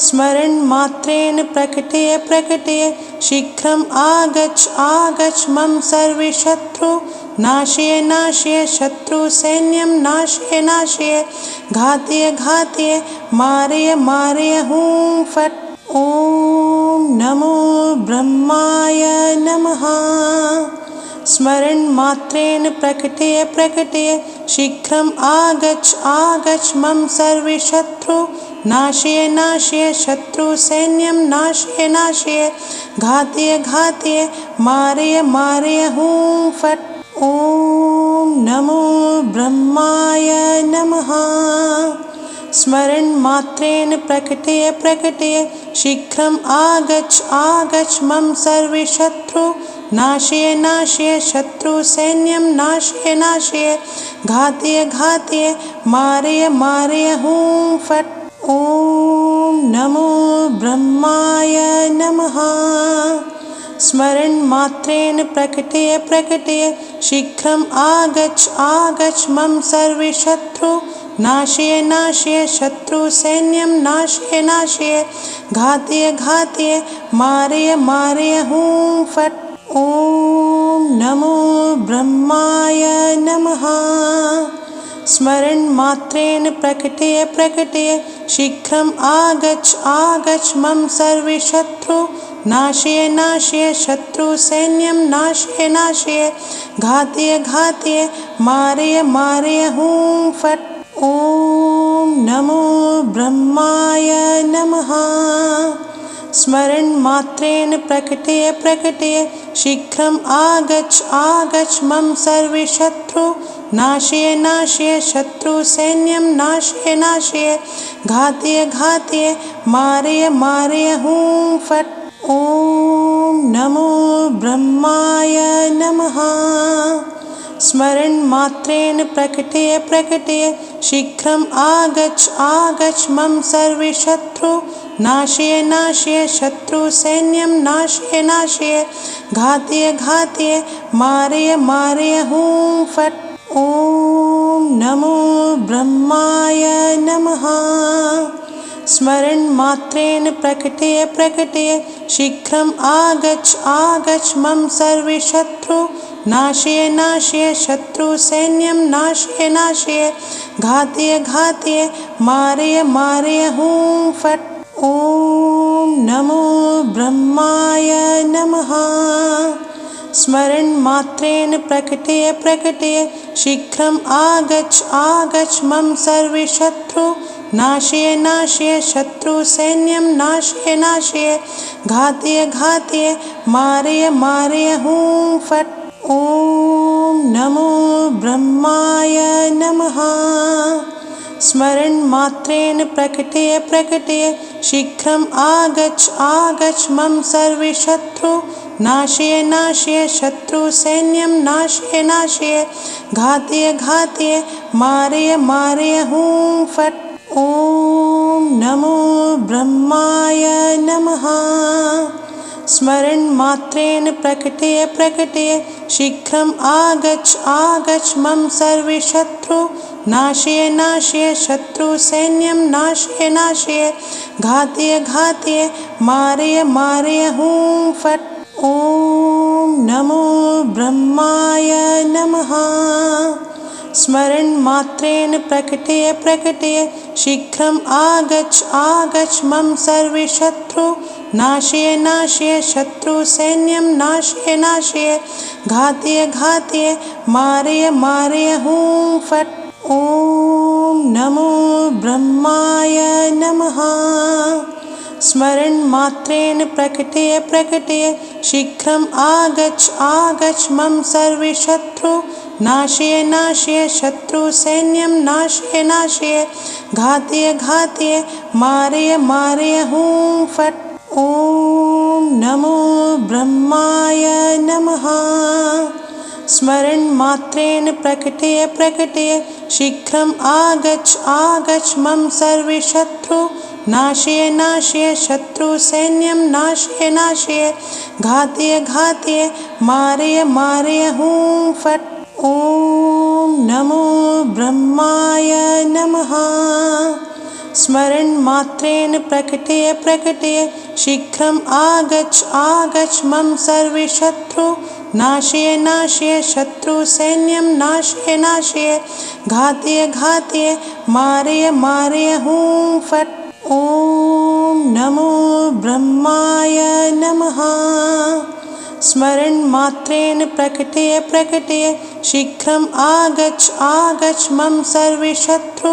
स्मरन् मात्रेण प्रकटय प्रकटय शीघ्रम् आगच्छ आगच्छ मम सर्वशत्रु नाशय नाशय शत्रु सैन्यं नाशय नाशय घातय घातय मारय मारय हूं फट्। ॐ नमो ब्रह्माय नमः। स्मरन् मात्रेण प्रकटय प्रकटय शीघ्रम् आगच्छ आगच्छ मम सर्वशत्रु नाशय नाशय शत्रु सैन्यं नाशय नाशय घातय घातय मारय मारय हूं फट्। ॐ नमो ब्रह्माय नमः। स्मरन् मात्रेण प्रकटय प्रकटय शीघ्रम् आगच्छ आगच्छ मम सर्वशत्रु नाशय नाशय शत्रु सैन्यं नाशय नाशय घातय घातय मारय मारय हूं फट्। ॐ नमो ब्रह्माय नमः। स्मरन् मात्रेण प्रकटय प्रकटय शीघ्रम् आगच्छ आगच्छ मम सर्वशत्रु नाशय नाशय शत्रु सैन्यं नाशय नाशय घातय घातय मारय मारय हूं फट्। ॐ नमो ब्रह्माय नमः। स्मरन् मात्रेण प्रकटय प्रकटय शीघ्रम् आगच्छ आगच्छ मम सर्वशत्रु नाशय नाशय शत्रु सैन्यं नाशय नाशय घातय घातय मारय मारय हूं फट्। ॐ नमो ब्रह्माय नमः। स्मरन् मात्रेण प्रकटय प्रकटय शीघ्रम् आगच्छ आगच्छ मम सर्वशत्रु नाशय नाशय शत्रु सैन्यं नाशय नाशय घातय घातय मारय मारय हूं फट्। ॐ नमो ब्रह्माय नमः। स्मरन् मात्रेण प्रकटय प्रकटय शीघ्रम् आगच्छ आगच्छ मम सर्वशत्रु नाशय नाशय शत्रु सैन्यं नाशय नाशय घातय घातय मारय मारय हूं फट्। ॐ नमो ब्रह्माय नमः। स्मरन् मात्रेण प्रकटय प्रकटय शीघ्रम् आगच्छ आगच्छ मम सर्वशत्रु नाशय नाशय शत्रु सैन्यं नाशय नाशय घातय घातय मारय मारय हूं फट्। ॐ नमो ब्रह्माय नमः। स्मरन् मात्रेण प्रकटय प्रकटय शीघ्रम् आगच्छ आगच्छ मम सर्वशत्रु नाशय नाशय शत्रु सैन्यं नाशय नाशय घातय घातय मारय मारय हूं फट्। ॐ नमो ब्रह्माय नमः। स्मरन् मात्रेण प्रकटय प्रकटय शीघ्रम् आगच्छ आगच्छ मम सर्वशत्रु नाशय नाशय शत्रु सैन्यं नाशय नाशय घातय घातय मारय मारय हूं फट्। ॐ नमो ब्रह्माय नमः। स्मरन् मात्रेण प्रकटय प्रकटय शीघ्रम् आगच्छ आगच्छ मम सर्वशत्रु नाशय नाशय शत्रु सैन्यं नाशय नाशय घातय घातय मारय मारय हूं फट्। ॐ नमो ब्रह्माय नमः। स्मरन् मात्रेण प्रकटय प्रकटय शीघ्रम् आगच्छ आगच्छ मम सर्वशत्रु नाशय नाशय शत्रु सैन्यं नाशय नाशय घातय घातय मारय मारय हूं फट्। ॐ नमो ब्रह्माय नमः। स्मरन् मात्रेण प्रकटय प्रकटय शीघ्रम् आगच्छ आगच्छ मम सर्वशत्रु नाशय नाशय शत्रु सैन्यं नाशय नाशय घातय घातय मारय मारय हूं फट्। ॐ नमो ब्रह्माय नमः। स्मरन् मात्रेण प्रकटय प्रकटय शीघ्रम् आगच्छ आगच्छ मम सर्वशत्रु नाशय नाशय शत्रु सैन्यं नाशय नाशय घातय घातय मारय मारय हूं फट्। ॐ नमो ब्रह्माय नमः। स्मरन् मात्रेण प्रकटय प्रकटय शीघ्रम् आगच्छ आगच्छ मम सर्वशत्रु नाशय नाशय शत्रु सैन्यं नाशय नाशय घातय घातय मारय मारय हूं फट्। ॐ नमो ब्रह्माय नमः। स्मरन् मात्रेण प्रकटय प्रकटय शीघ्रम् आगच्छ आगच्छ मम सर्वशत्रु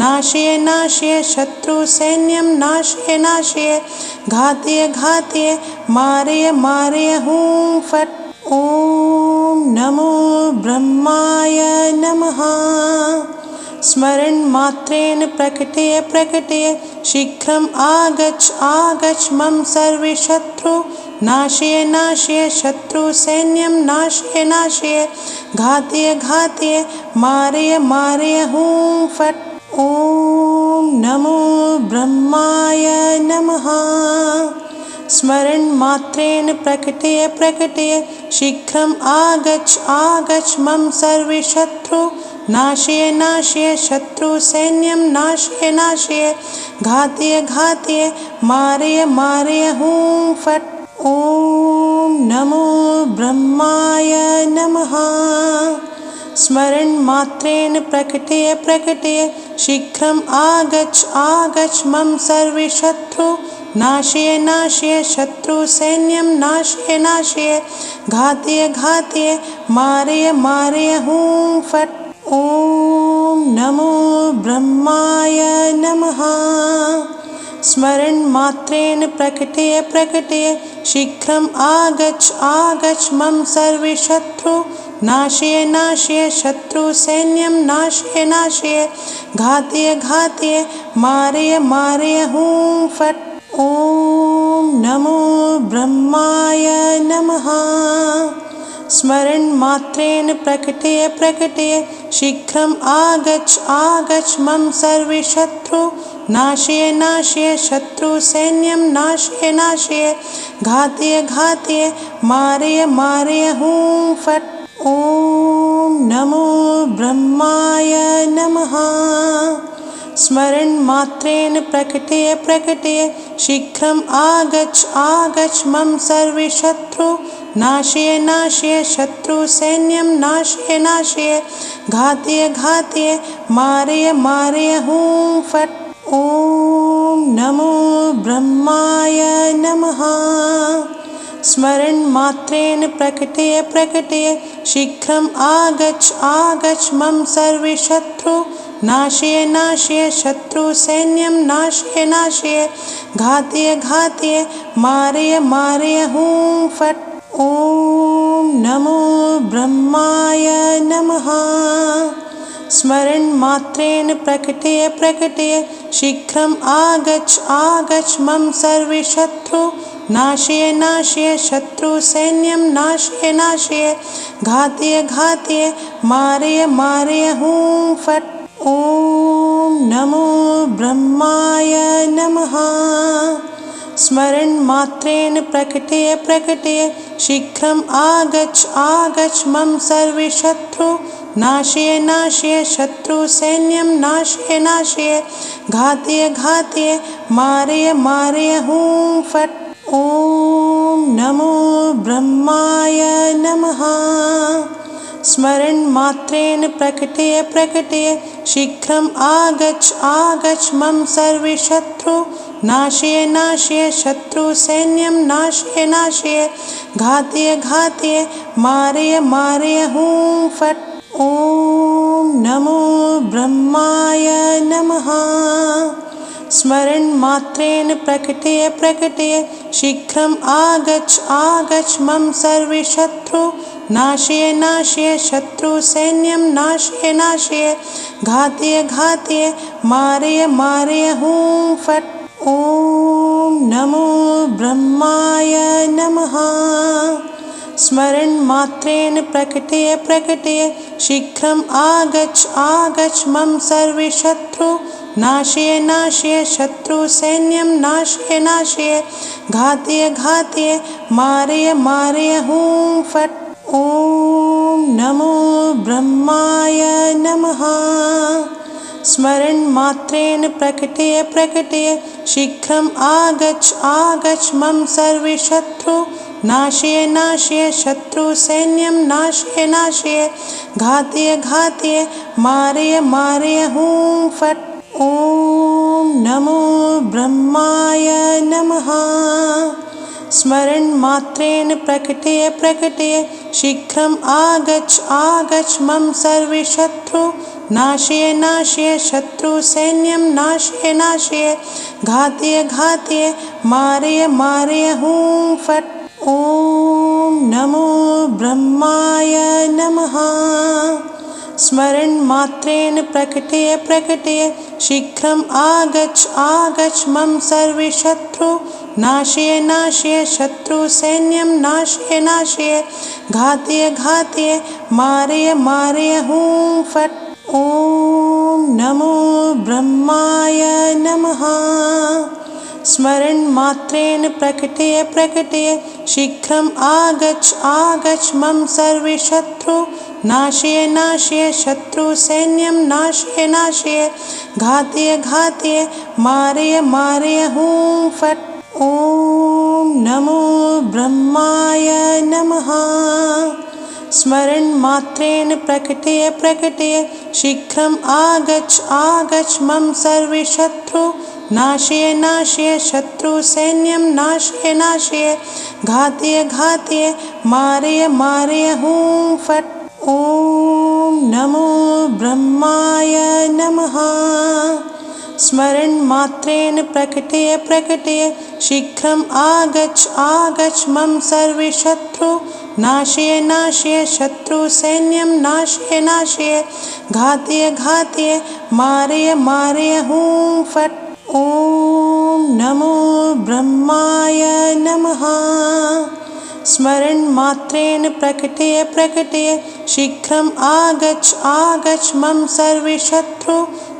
नाशय नाशय शत्रु सैन्यं नाशय नाशय घातय घातय मारय मारय हूं फट्। ॐ नमो ब्रह्माय नमः। स्मरन् मात्रेण प्रकटय प्रकटय शीघ्रम् आगच्छ आगच्छ मम सर्वशत्रु नाशय नाशय शत्रु सैन्यं नाशय नाशय घातय घातय मारय मारय हूं फट्। ॐ नमो ब्रह्माय नमः। स्मरन् मात्रेण प्रकटय प्रकटय शीघ्रम् आगच्छ आगच्छ मम सर्वशत्रु नाशय नाशय शत्रु सैन्यं नाशय नाशय घातय घातय मारय मारय हूं फट्। ॐ नमो ब्रह्माय नमः। स्मरन् मात्रेण प्रकटय प्रकटय शीघ्रम् आगच्छ आगच्छ मम सर्वशत्रु नाशय नाशय शत्रु सैन्यं नाशय नाशय घातय घातय मारय मारय हूं फट्। ॐ नमो ब्रह्माय नमः। स्मरन् मात्रेण प्रकटय प्रकटय शीघ्रम् आगच्छ आगच्छ मम सर्वशत्रु नाशय नाशय शत्रु सैन्यं नाशय नाशय घातय घातय मारय मारय हूं फट्। ॐ नमो ब्रह्माय नमः। स्मरन् मात्रेण प्रकटय प्रकटय शीघ्रम् आगच्छ आगच्छ मम सर्वशत्रु नाशय नाशय शत्रु सैन्यं नाशय नाशय घातय घातय मारय मारय हूं फट्। ॐ नमो ब्रह्माय नमः। स्मरन् मात्रेण प्रकटय प्रकटय शीघ्रम् आगच्छ आगच्छ मम सर्वशत्रु नाशय नाशय शत्रु सैन्यं नाशय नाशय घातय घातय मारय मारय हूं फट्। ॐ नमो ब्रह्माय नमः। स्मरन् मात्रेण प्रकटय प्रकटय शीघ्रम् आगच्छ आगच्छ मम सर्वशत्रु नाशय नाशय शत्रु सैन्यं नाशय नाशय घातय घातय मारय मारय हूं फट्। ॐ नमो ब्रह्माय नमः। स्मरन् मात्रेण प्रकटय प्रकटय शीघ्रम् आगच्छ आगच्छ मम सर्वशत्रु नाशय नाशय शत्रु सैन्यं नाशय नाशय घातय घातय मारय मारय हूं फट्। ॐ नमो ब्रह्माय नमः। स्मरन् मात्रेण प्रकटय प्रकटय शीघ्रम् आगच्छ आगच्छ मम सर्वशत्रु नाशय नाशय शत्रु सैन्यं नाशय नाशय घातय घातय मारय मारय हूं फट्। ॐ नमो ब्रह्माय नमः। स्मरन् मात्रेण प्रकटय प्रकटय शीघ्रम् आगच्छ आगच्छ मम सर्वशत्रु नाशय नाशय शत्रु सैन्यं नाशय नाशय घातय घातय मारय मारय हूं फट्। ॐ नमो ब्रह्माय नमः। स्मरन् मात्रेण प्रकटय प्रकटय शीघ्रम् आगच्छ आगच्छ मम सर्वशत्रु नाशय नाशय शत्रु सैन्यं नाशय नाशय घातय घातय मारय मारय हूं फट्। ॐ नमो ब्रह्माय नमः। स्मरन् मात्रेण प्रकटय प्रकटय शीघ्रम् आगच्छ आगच्छ मम सर्वशत्रु नाशय नाशय शत्रु सैन्यं नाशय नाशय घातय घातय मारय मारय हूं फट्। ॐ नमो ब्रह्माय नमः। स्मरन् मात्रेण प्रकटय प्रकटय शीघ्रम् आगच्छ आगच्छ मम सर्वशत्रु नाशय नाशय शत्रु सैन्यं नाशय नाशय घातय घातय मारय मारय हूं फट्। ॐ नमो ब्रह्माय नमः। स्मरन् मात्रेण प्रकटय प्रकटय शीघ्रम् आगच्छ आगच्छ मम सर्वशत्रु नाशय नाशय शत्रु सैन्यं नाशय नाशय घातय घातय मारय मारय हूं फट्। ॐ नमो ब्रह्माय नमः। स्मरन् मात्रेण प्रकटय प्रकटय शीघ्रम् आगच्छ आगच्छ मम सर्वशत्रु नाशय नाशय शत्रु सैन्यं नाशय नाशय घातय घातय मारय मारय हूं फट्। ॐ नमो ब्रह्माय नमः। स्मरन् मात्रेण प्रकटय प्रकटय शीघ्रम् आगच्छ आगच्छ मम सर्वशत्रु नाशय नाशय शत्रु सैन्यं नाशय नाशय घातय घातय मारय मारय हूं फट्। ॐ नमो ब्रह्माय नमः। स्मरन् मात्रेण प्रकटय प्रकटय शीघ्रम् आगच्छ आगच्छ मम सर्वशत्रु नाशय नाशय शत्रु सैन्यं नाशय नाशय घातय घातय मारय मारय हूं फट्। ॐ नमो ब्रह्माय नमः। स्मरन् मात्रेण प्रकटय प्रकटय शीघ्रम् आगच्छ आगच्छ मम सर्वशत्रु नाशय नाशय शत्रु सैन्यं नाशय नाशय घातय घातय मारय मारय हूं फट्। ॐ नमो ब्रह्माय नमः। स्मरन् मात्रेण प्रकटय प्रकटय शीघ्रम् आगच्छ आगच्छ मम सर्वशत्रु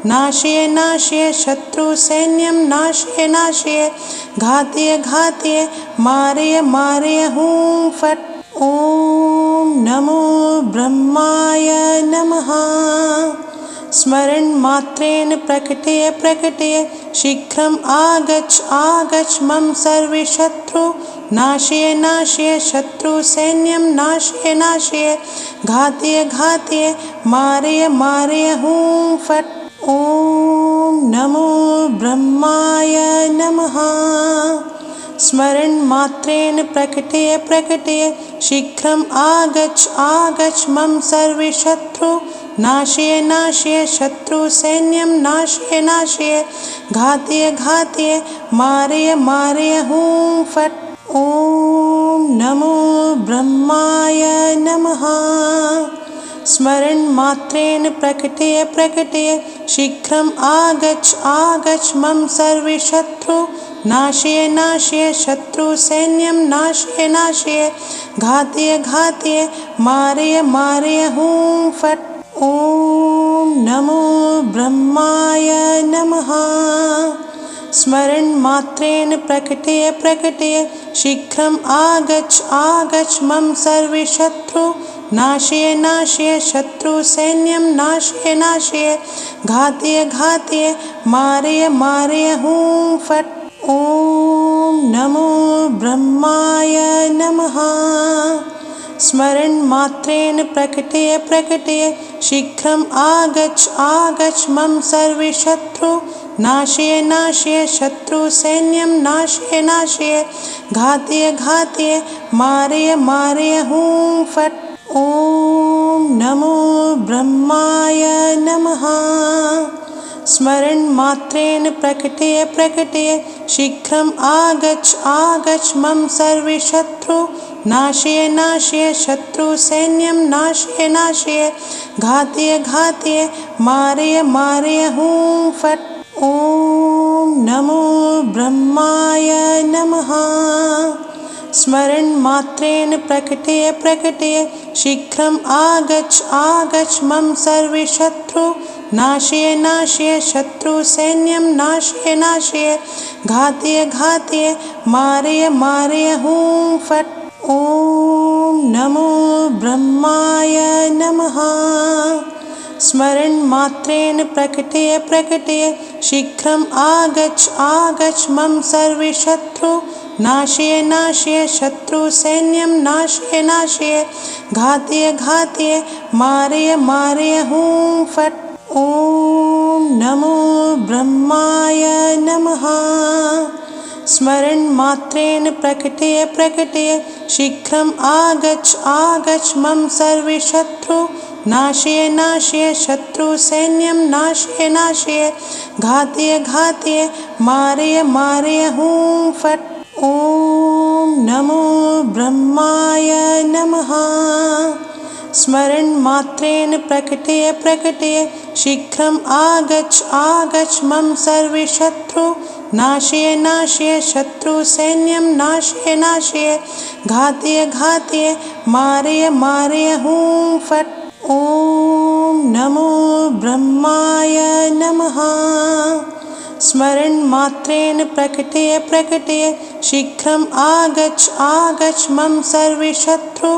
नाशय नाशय शत्रु सैन्यं नाशय नाशय घातय घातय मारय मारय हूं फट्। ॐ नमो ब्रह्माय नमः। स्मरन् मात्रेण प्रकटय प्रकटय शीघ्रम् आगच्छ आगच्छ मम सर्वशत्रु नाशय नाशय शत्रु सैन्यं नाशय नाशय घातय घातय मारय मारय हूं फट्। ॐ नमो ब्रह्माय नमः। स्मरन् मात्रेण प्रकटय प्रकटय शीघ्रम् आगच्छ आगच्छ मम सर्वशत्रु नाशय नाशय शत्रु सैन्यं नाशय नाशय घातय घातय मारय मारय हूं फट्। ॐ नमो ब्रह्माय नमः। स्मरन् मात्रेण प्रकटय प्रकटय शीघ्रम् आगच्छ आगच्छ मम सर्वशत्रु नाशय नाशय शत्रु सैन्यं नाशय नाशय घातय घातय मारय मारय हूं फट्। ॐ नमो ब्रह्माय नमः। स्मरन् मात्रेण प्रकटय प्रकटय शीघ्रम् आगच्छ आगच्छ मम सर्वशत्रु नाशय नाशय शत्रु सैन्यं नाशय नाशय घातय घातय मारय मारय हूं फट्। ॐ नमो ब्रह्माय नमः। स्मरन् मात्रेण प्रकटय प्रकटय शीघ्रम् आगच्छ आगच्छ मम सर्वशत्रु नाशय नाशय शत्रु सैन्यं नाशय नाशय घातय घातय मारय मारय हूं फट्। ॐ नमो ब्रह्माय नमः। स्मरन् मात्रेण प्रकटय प्रकटय शीघ्रम् आगच्छ आगच्छ मम सर्वशत्रु नाशय नाशय शत्रु सैन्यं नाशय नाशय घातय घातय मारय मारय हूं फट्। ॐ नमो ब्रह्माय नमः। स्मरन् मात्रेण प्रकटय प्रकटय शीघ्रम् आगच्छ आगच्छ मम सर्वशत्रु नाशय नाशय शत्रु सैन्यं नाशय नाशय घातय घातय मारय मारय हूं फट्। ॐ नमो ब्रह्माय नमः। स्मरन् मात्रेण प्रकटय प्रकटय शीघ्रम् आगच्छ आगच्छ मम सर्वशत्रु नाशय नाशय शत्रु सैन्यं नाशय नाशय घातय घातय मारय मारय हूं फट्। ॐ नमो ब्रह्माय नमः। स्मरन् मात्रेण प्रकटय प्रकटय शीघ्रम् आगच्छ आगच्छ मम सर्वशत्रु नाशय नाशय शत्रु सैन्यं नाशय नाशय घातय घातय मारय मारय हूं फट्। ॐ नमो ब्रह्माय नमः। स्मरन् मात्रेण प्रकटय प्रकटय शीघ्रम् आगच्छ आगच्छ मम सर्वशत्रु नाशय नाशय शत्रु सैन्यं नाशय नाशय घातय घातय मारय मारय हूं फट्। ॐ नमो ब्रह्माय नमः। स्मरन् मात्रेण प्रकटय प्रकटय शीघ्रम् आगच्छ आगच्छ मम सर्वशत्रु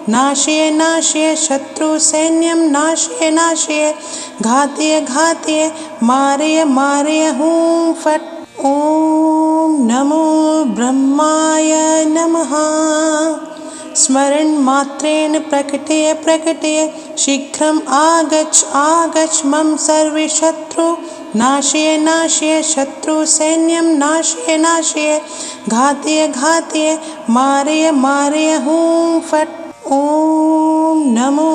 नाशय नाशय शत्रु सैन्यं नाशय नाशय घातय घातय मारय मारय हूं फट्। ॐ नमो ब्रह्माय नमः। स्मरन् मात्रेण प्रकटय प्रकटय शीघ्रम् आगच्छ आगच्छ मम सर्वशत्रु नाशय नाशय शत्रु सैन्यं नाशय नाशय घातय घातय मारय मारय हूं फट्। ॐ नमो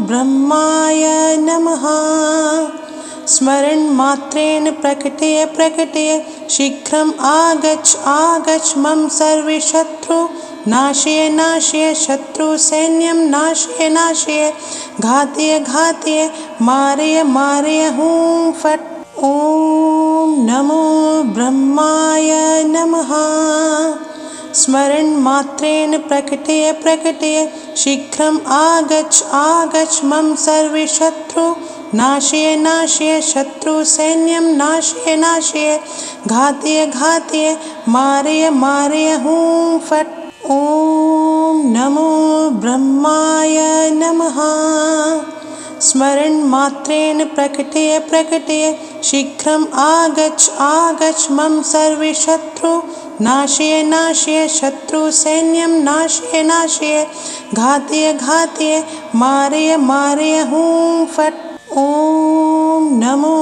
ब्रह्माय नमः। स्मरन् मात्रेण प्रकटय प्रकटय शीघ्रम् आगच्छ आगच्छ मम सर्वशत्रु नाशय नाशय शत्रु सैन्यं नाशय नाशय घातय घातय मारय मारय हूं फट्। ॐ नमो ब्रह्माय नमः। स्मरन् मात्रेण प्रकटय प्रकटय शीघ्रम् आगच्छ आगच्छ मम सर्वशत्रु नाशय नाशय शत्रु सैन्यं नाशय नाशय घातय घातय मारय मारय हूं फट्। ॐ नमो ब्रह्माय नमः। स्मरन् मात्रेण प्रकटय प्रकटय शीघ्रम् आगच्छ आगच्छ मम सर्वशत्रु नाशय नाशय शत्रु सैन्यं नाशय नाशय घातय घातय मारय मारय हूं फट्। ॐ नमो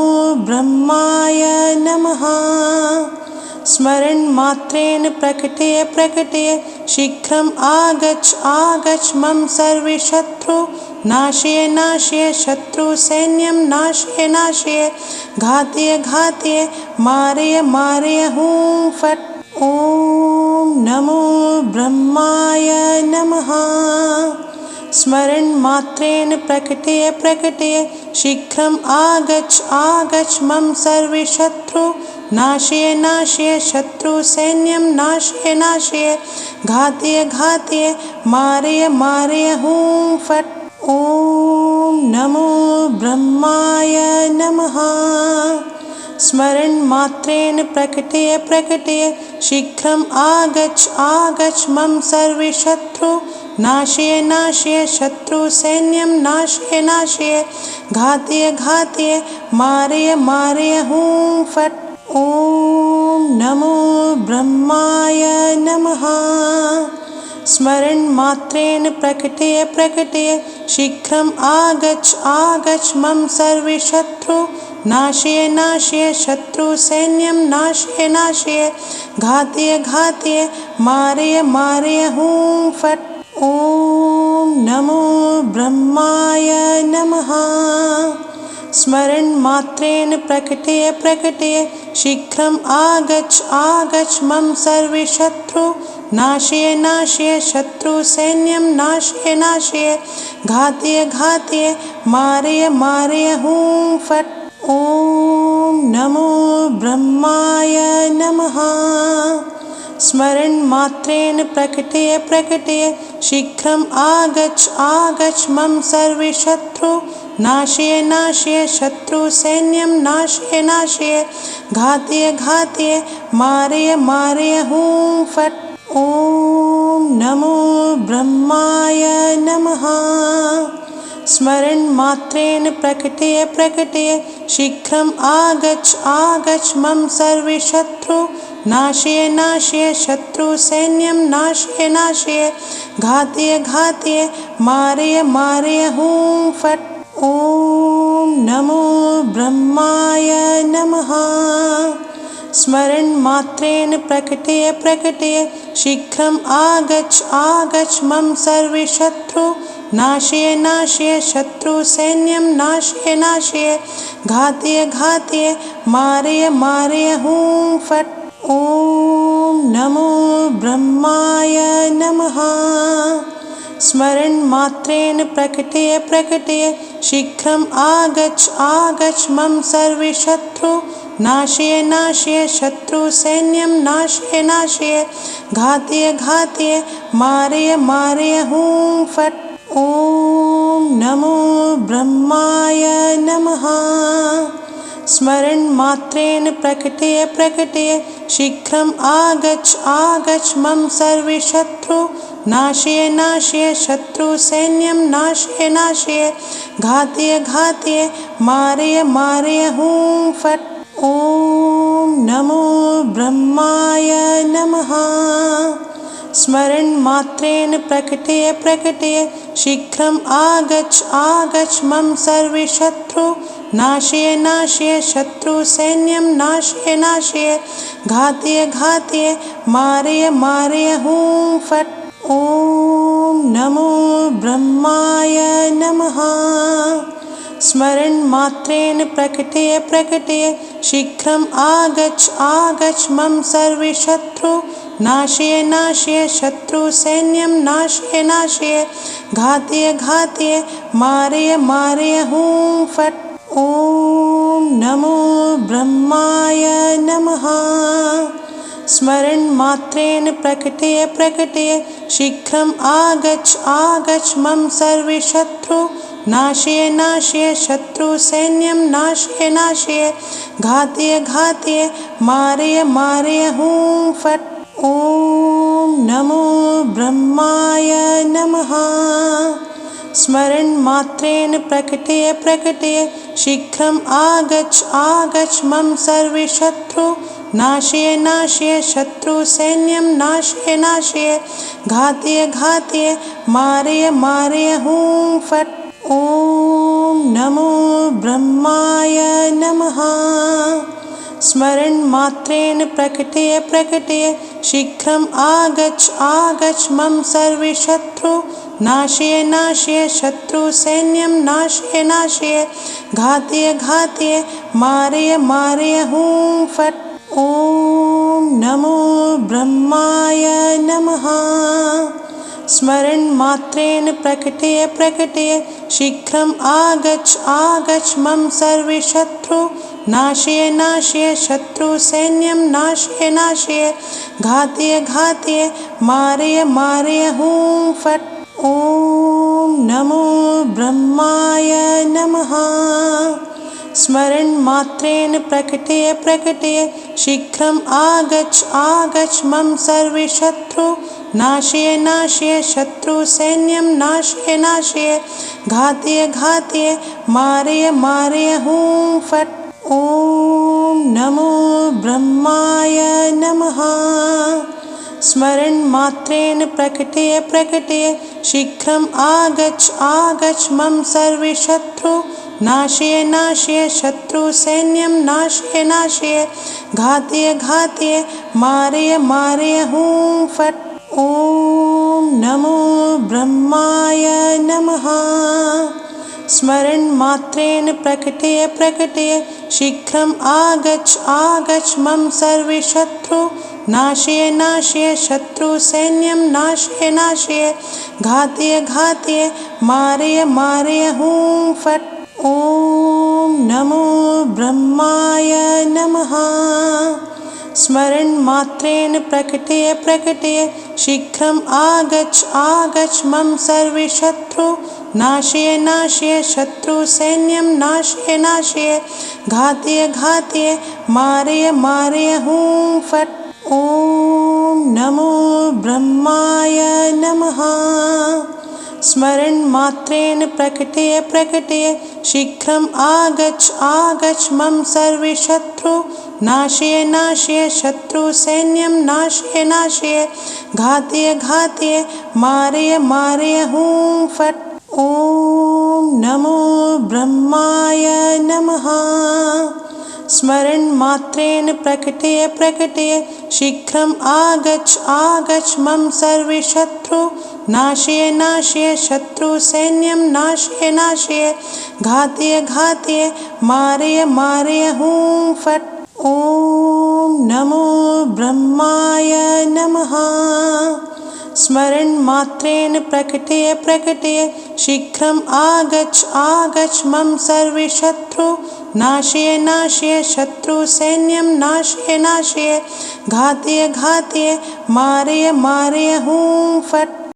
ब्रह्माय नमः। स्मरन् मात्रेण प्रकटय प्रकटय शीघ्रम् आगच्छ आगच्छ मम सर्वशत्रु नाशय नाशय शत्रु सैन्यं नाशय नाशय घातय घातय मारय मारय हूं फट्। ॐ नमो ब्रह्माय नमः। स्मरन् मात्रेण प्रकटय प्रकटय शीघ्रम् आगच्छ आगच्छ मम सर्वशत्रु नाशय नाशय शत्रु सैन्यं नाशय नाशय घातय घातय मारय मारय हूं फट्। ॐ नमो ब्रह्माय नमः। स्मरन् मात्रेण प्रकटय प्रकटय शीघ्रम् आगच्छ आगच्छ मम सर्वशत्रु नाशय नाशय शत्रु सैन्यं नाशय नाशय घातय घातय मारय मारय हूं फट्। ॐ नमो ब्रह्माय नमः। स्मरन् मात्रेण प्रकटय प्रकटय शीघ्रम् आगच्छ आगच्छ मम सर्वशत्रु नाशय नाशय शत्रु सैन्यं नाशय नाशय घातय घातय मारय मारय हूं फट्। ॐ नमो ब्रह्माय नमः। स्मरन् मात्रेण प्रकटय प्रकटय शीघ्रम् आगच्छ आगच्छ मम सर्वशत्रु नाशय नाशय शत्रु सैन्यं नाशय नाशय घातय घातय मारय मारय हूं फट्। ॐ नमो ब्रह्माय नमः। स्मरन् मात्रेण प्रकटय प्रकटय शीघ्रम् आगच्छ आगच्छ मम सर्वशत्रु नाशय नाशय शत्रु सैन्यं नाशय नाशय घातय घातय मारय मारय हूं फट्। ॐ नमो ब्रह्माय नमः। स्मरन् मात्रेण प्रकटय प्रकटय शीघ्रम् आगच्छ आगच्छ मम सर्वशत्रु नाशय नाशय शत्रु सैन्यं नाशय नाशय घातय घातय मारय मारय हूं फट्। ॐ नमो ब्रह्माय नमः। स्मरन् मात्रेण प्रकटय प्रकटय शीघ्रम् आगच्छ आगच्छ मम सर्वशत्रु नाशय नाशय शत्रु सैन्यं नाशय नाशय घातय घातय मारय मारय हूं फट्। ॐ नमो ब्रह्माय नमः। स्मरन् मात्रेण प्रकटय प्रकटय शीघ्रम् आगच्छ आगच्छ मम सर्वशत्रु नाशय नाशय शत्रु सैन्यं नाशय नाशय घातय घातय मारय मारय हूं फट्। ॐ नमो ब्रह्माय नमः। स्मरन् मात्रेण प्रकटय प्रकटय शीघ्रम् आगच्छ आगच्छ मम सर्वशत्रु नाशय नाशय शत्रु सैन्यं नाशय नाशय घातय घातय मारय मारय हूं फट्। ॐ नमो ब्रह्माय नमः। स्मरन् मात्रेण प्रकटय प्रकटय शीघ्रम् आगच्छ आगच्छ मम सर्वशत्रु नाशय नाशय शत्रु सैन्यं नाशय नाशय घातय घातय मारय मारय हूं फट्। ॐ नमो ब्रह्माय नमः। स्मरन् मात्रेण प्रकटय प्रकटय शीघ्रम् आगच्छ आगच्छ मम सर्वशत्रु नाशय नाशय शत्रु सैन्यं नाशय नाशय घातय घातय मारय मारय हूं फट्। ॐ नमो ब्रह्माय नमः। स्मरन् मात्रेण प्रकटय प्रकटय शीघ्रम् आगच्छ आगच्छ मम सर्वशत्रु नाशय नाशय शत्रु सैन्यं नाशय नाशय घातय घातय मारय मारय हूं फट्। ॐ नमो ब्रह्माय नमः। स्मरन् मात्रेण प्रकटय प्रकटय शीघ्रम् आगच्छ आगच्छ मम सर्वशत्रु नाशय नाशय शत्रु सैन्यं नाशय नाशय घातय घातय मारय मारय हूं फट्। ॐ नमो ब्रह्माय नमः। स्मरन् मात्रेण प्रकटय प्रकटय शीघ्रम् आगच्छ आगच्छ मम सर्वशत्रु नाशय नाशय शत्रु सैन्यं नाशय नाशय घातय घातय मारय मारय हूं फट्। ॐ नमो ब्रह्माय नमः। स्मरन् मात्रेण प्रकटय प्रकटय शीघ्रम् आगच्छ आगच्छ मम सर्वशत्रु नाशय नाशय शत्रु सैन्यं नाशय नाशय घातय घातय मारय मारय हूं फट्। ॐ नमो ब्रह्माय नमः। स्मरन् मात्रेण प्रकटय प्रकटय शीघ्रम् आगच्छ आगच्छ मम सर्वशत्रु नाशय नाशय शत्रुसैन्यं नाशय नाशय घातय घातय मारय मारय हूं फट्। ॐ नमो ब्रह्माय नमः। स्मरन् मात्रेण प्रकटय प्रकटय शीघ्रम् आगच्छ आगच्छ मम सर्वशत्रु नाशय नाशय शत्रुसैन्यं नाशय नाशय घातय घातय मारय मारय हूं फट्। ॐ नमो ब्रह्माय नमः। स्मरन् मात्रेण प्रकटय प्रकटय शीघ्रम् आगच्छ आगच्छ मम सर्वशत्रु नाशय नाशय शत्रुसैन्यं नाशय नाशय घातय घातय मारय मारय हूं फट्। ॐ नमो ब्रह्माय नमः। स्मरन् मात्रेण प्रकटय प्रकटय शीघ्रम् आगच्छ आगच्छ मम सर्वशत्रु नाशय नाशय शत्रुसैन्यं नाशय नाशय घातय घातय मारय मारय हूं फट्। ॐ नमो ब्रह्माय नमः। स्मरन् मात्रेण प्रकटय प्रकटय शीघ्रम् आगच्छ आगच्छ मम सर्वशत्रु नाशय नाशय शत्रुसैन्यं नाशय नाशय घातय घातय मारय मारय हूं फट्। ॐ नमो ब्रह्माय नमः। स्मरन् मात्रेण प्रकटय प्रकटय शीघ्रम् आगच्छ आगच्छ मम सर्वशत्रु नाशय नाशय शत्रुसैन्यं नाशय नाशय घातय घातय मारय मारय हूं फट्। ॐ नमो ब्रह्माय नमः। स्मरन् मात्रेण प्रकटय प्रकटय शीघ्रम् आगच्छ आगच्छ मम सर्वशत्रु नाशय नाशय शत्रुसैन्यं नाशय नाशय घातय घातय मारय मारय हूं फट्।